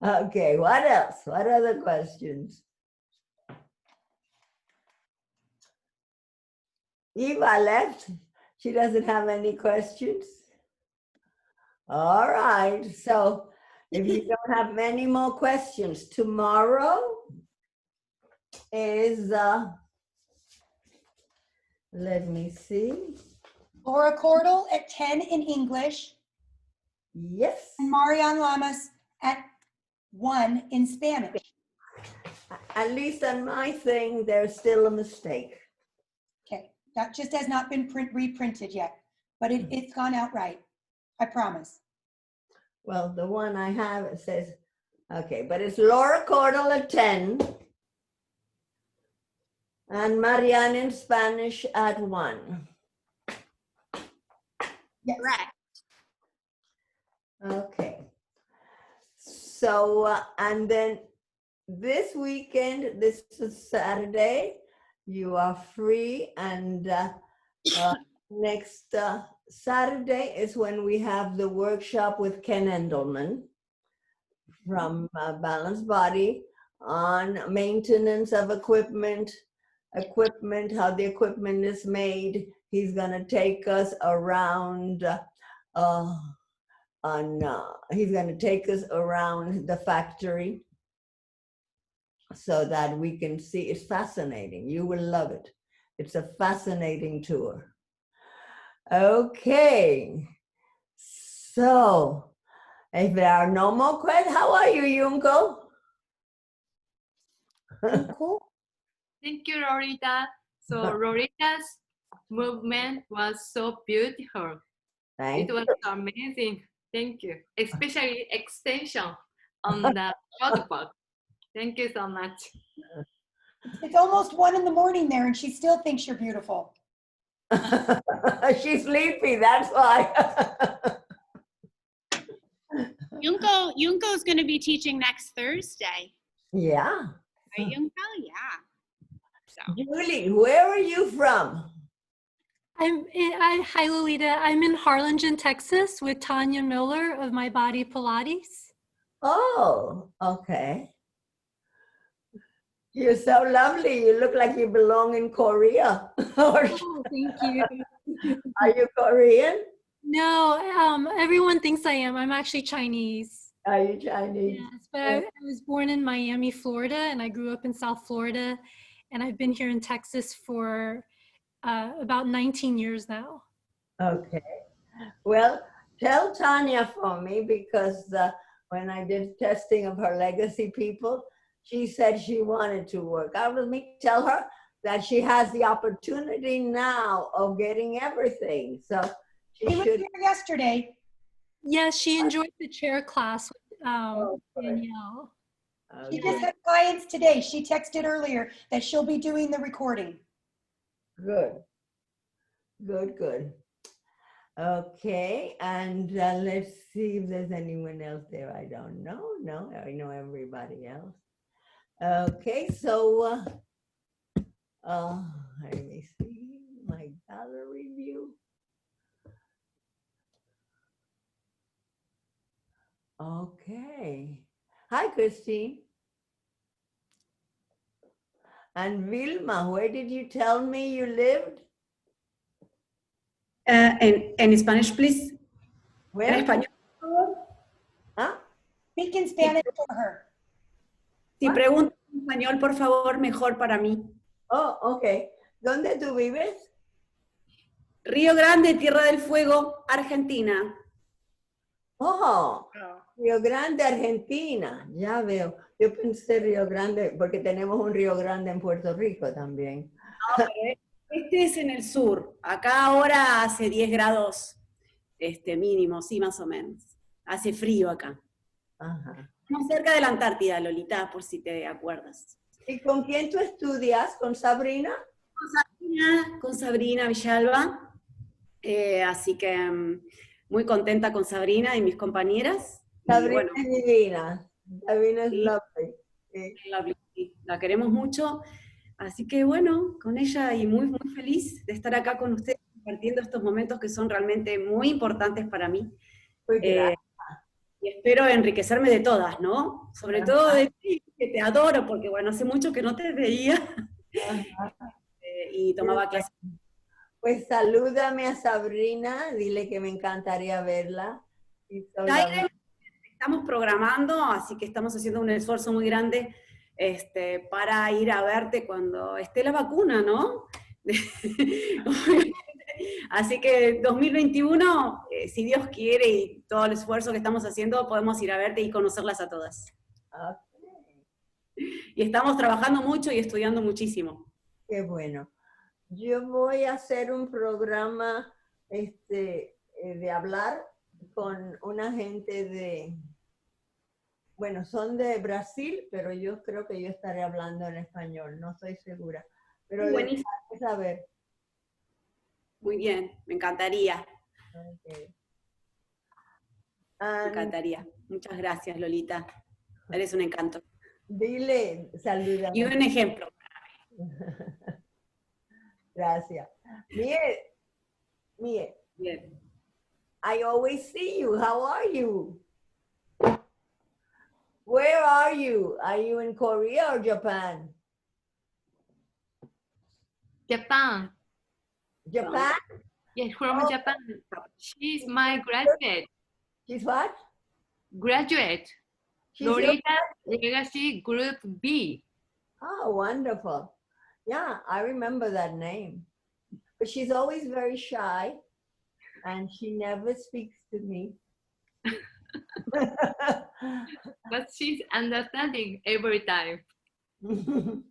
S1: Okay, what else? What other questions? Eva left. She doesn't have any questions. All right. So if you don't have many more questions, tomorrow is, let me see.
S2: Laura Cordell at 10 in English
S1: Yes.
S2: and Marian Lamas at 1 in Spanish.
S1: At least on my thing, there's still a mistake.
S2: Okay, that just has not been reprinted yet, but it's gone out right. I promise.
S1: Well, the one I have, it says, okay, but it's Laura Cordell at 10 and Marianne in Spanish at 1.
S2: Yes.
S3: Correct.
S1: Okay. So, and then this weekend, this is Saturday, you are free, and next Saturday is when we have the workshop with Ken Endelman from Balanced Body on maintenance of equipment, how the equipment is made. He's going to take us around he's going to take us around the factory so that we can see. It's fascinating. You will love it. It's a fascinating tour. Okay. So, if there are no more questions, how are you, Junko?
S2: Cool.
S7: Thank you, Lolita. So Lolita's movement was so beautiful.
S1: Thank
S7: It was amazing. Thank you. Especially extension on the short part. Thank you so much.
S2: It's almost 1 in there and she still thinks you're beautiful.
S1: She's sleepy, that's why.
S3: Junko is going to be teaching next Thursday.
S1: Yeah.
S3: Right, Junko? Yeah. So.
S1: Julie, where are you from?
S8: Hi, Lolita. I'm in Harlingen, Texas with Tanya Miller of My Body Pilates.
S1: Oh, okay. You're so lovely. You look like you belong in Korea.
S8: Oh, thank you.
S1: Are you Korean?
S8: No, everyone thinks I am. I'm actually Chinese.
S1: Are you Chinese?
S8: Yes, but I was born in Miami, Florida, and I grew up in South Florida, and I've been here in Texas for about 19 years now.
S1: Okay. Well, tell Tanya for me, because when I did testing of her legacy people, she said she wanted to work out with me. Tell her that she has the opportunity now of getting everything. So she
S2: She was
S1: should.
S2: here yesterday.
S8: Yes, she enjoyed the chair class with
S1: good.
S8: Danielle.
S2: She
S1: Okay.
S2: just had clients today. She texted earlier that she'll be doing the recording.
S1: Good. Good, good. Okay, and let's see if there's anyone else there. I don't know. No, I know everybody else. Okay, so let me see my gallery view. Okay. Hi, Christine. And Vilma, where did you tell me you lived?
S5: En Spanish, please. En
S1: Where?
S5: español, por favor.
S1: Huh?
S2: Speak in Spanish for her.
S5: Si pregunta en español, por favor, mejor para mí.
S1: Oh, okay. ¿Dónde tú vives?
S5: Río Grande, Tierra del Fuego, Argentina.
S1: Oh, Río Grande, Argentina. Ya veo. Yo pensé Río Grande, porque tenemos un Río Grande en Puerto Rico también.
S5: No, pero este es en el sur. Acá ahora hace 10 grados mínimo, sí, más o menos. Hace frío acá.
S1: Ajá.
S5: Estamos cerca de la Antártida, Lolita, por si te acuerdas.
S1: ¿Y con quién tú estudias? ¿Con Sabrina?
S5: Con Sabrina Villalba. Así que muy contenta con Sabrina y mis compañeras.
S1: Sabrina
S5: Y bueno,
S1: es divina. Sabrina es
S5: Sí.
S1: lovely. Sí.
S5: sí, la queremos mucho. Así que bueno, con ella y muy, muy feliz de estar acá con ustedes compartiendo estos momentos que son realmente muy importantes para mí.
S1: Pues gracias.
S5: Y espero enriquecerme de todas, ¿no? Sobre todo de ti, que te adoro, porque bueno, hace mucho que no te veía y tomaba clases.
S1: Pues salúdame a Sabrina, dile que me encantaría verla. Y
S5: Estamos programando, así que estamos haciendo un esfuerzo muy grande para ir a verte cuando esté la vacuna, ¿no? Así que 2021, si Dios quiere y todo el esfuerzo que estamos haciendo, podemos ir a verte y conocerlas a todas.
S1: Okay.
S5: Y estamos trabajando mucho y estudiando muchísimo.
S1: Qué bueno. Yo voy a hacer un programa de hablar con una gente bueno, son de Brasil, pero yo creo que yo estaré hablando en español, no estoy segura. Pero
S5: Buenísimo.
S1: saber.
S5: Muy bien, me encantaría.
S1: Okay.
S5: Me encantaría. Muchas gracias, Lolita. Eres un encanto.
S1: Dile, saluda.
S5: Y un ejemplo.
S1: Gracias. Mie,
S5: Bien.
S1: I always see you. How are you? Where are you? Are you in Korea or Japan?
S7: Japan.
S1: Japan?
S7: Yes, from
S1: Oh.
S7: Japan. She's my graduate.
S1: She's what?
S7: Graduate.
S1: She's your-
S7: Lolita Legacy Group B.
S1: Oh, wonderful. Yeah, I remember that name. But she's always very shy and she never speaks to me.
S7: But she's understanding every time.
S1: and,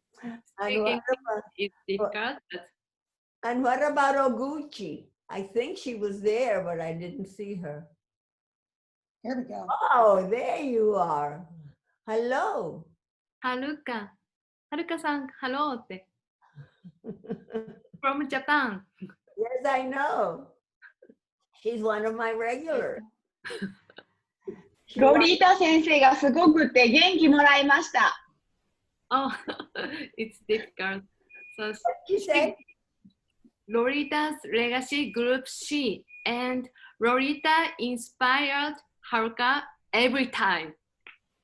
S7: Speaking
S1: what about,
S7: is difficult, but
S1: and what about Oguchi? I think she was there, but I didn't see her.
S2: Here we go.
S1: Oh, there you are. Hello.
S7: はるかさん、hello って。From Japan.
S1: Yes, I know. She's one of my regulars. She
S4: ロ
S1: wants-
S4: リータ先生がすごくて元気もらいました。
S7: Oh, it's difficult. So
S1: She said,
S7: Lolita's legacy group she and Lolita inspired Haruka every time.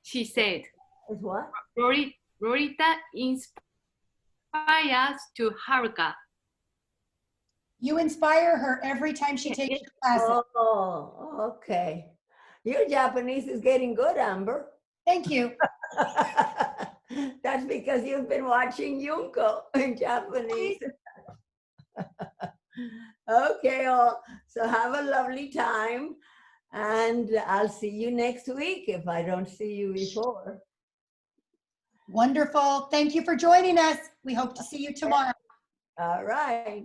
S7: She said,
S1: is what?
S7: Lolita inspires to Haruka.
S2: You inspire her every time she takes your classes.
S1: Oh, okay. Your Japanese is getting good, Amber.
S2: Thank you.
S1: That's because you've been watching Junko in Japanese. Okay, so have a lovely time. And I'll see you next week if I don't see you before.
S2: Wonderful. Thank you for joining us. We hope to see you tomorrow.
S1: All right.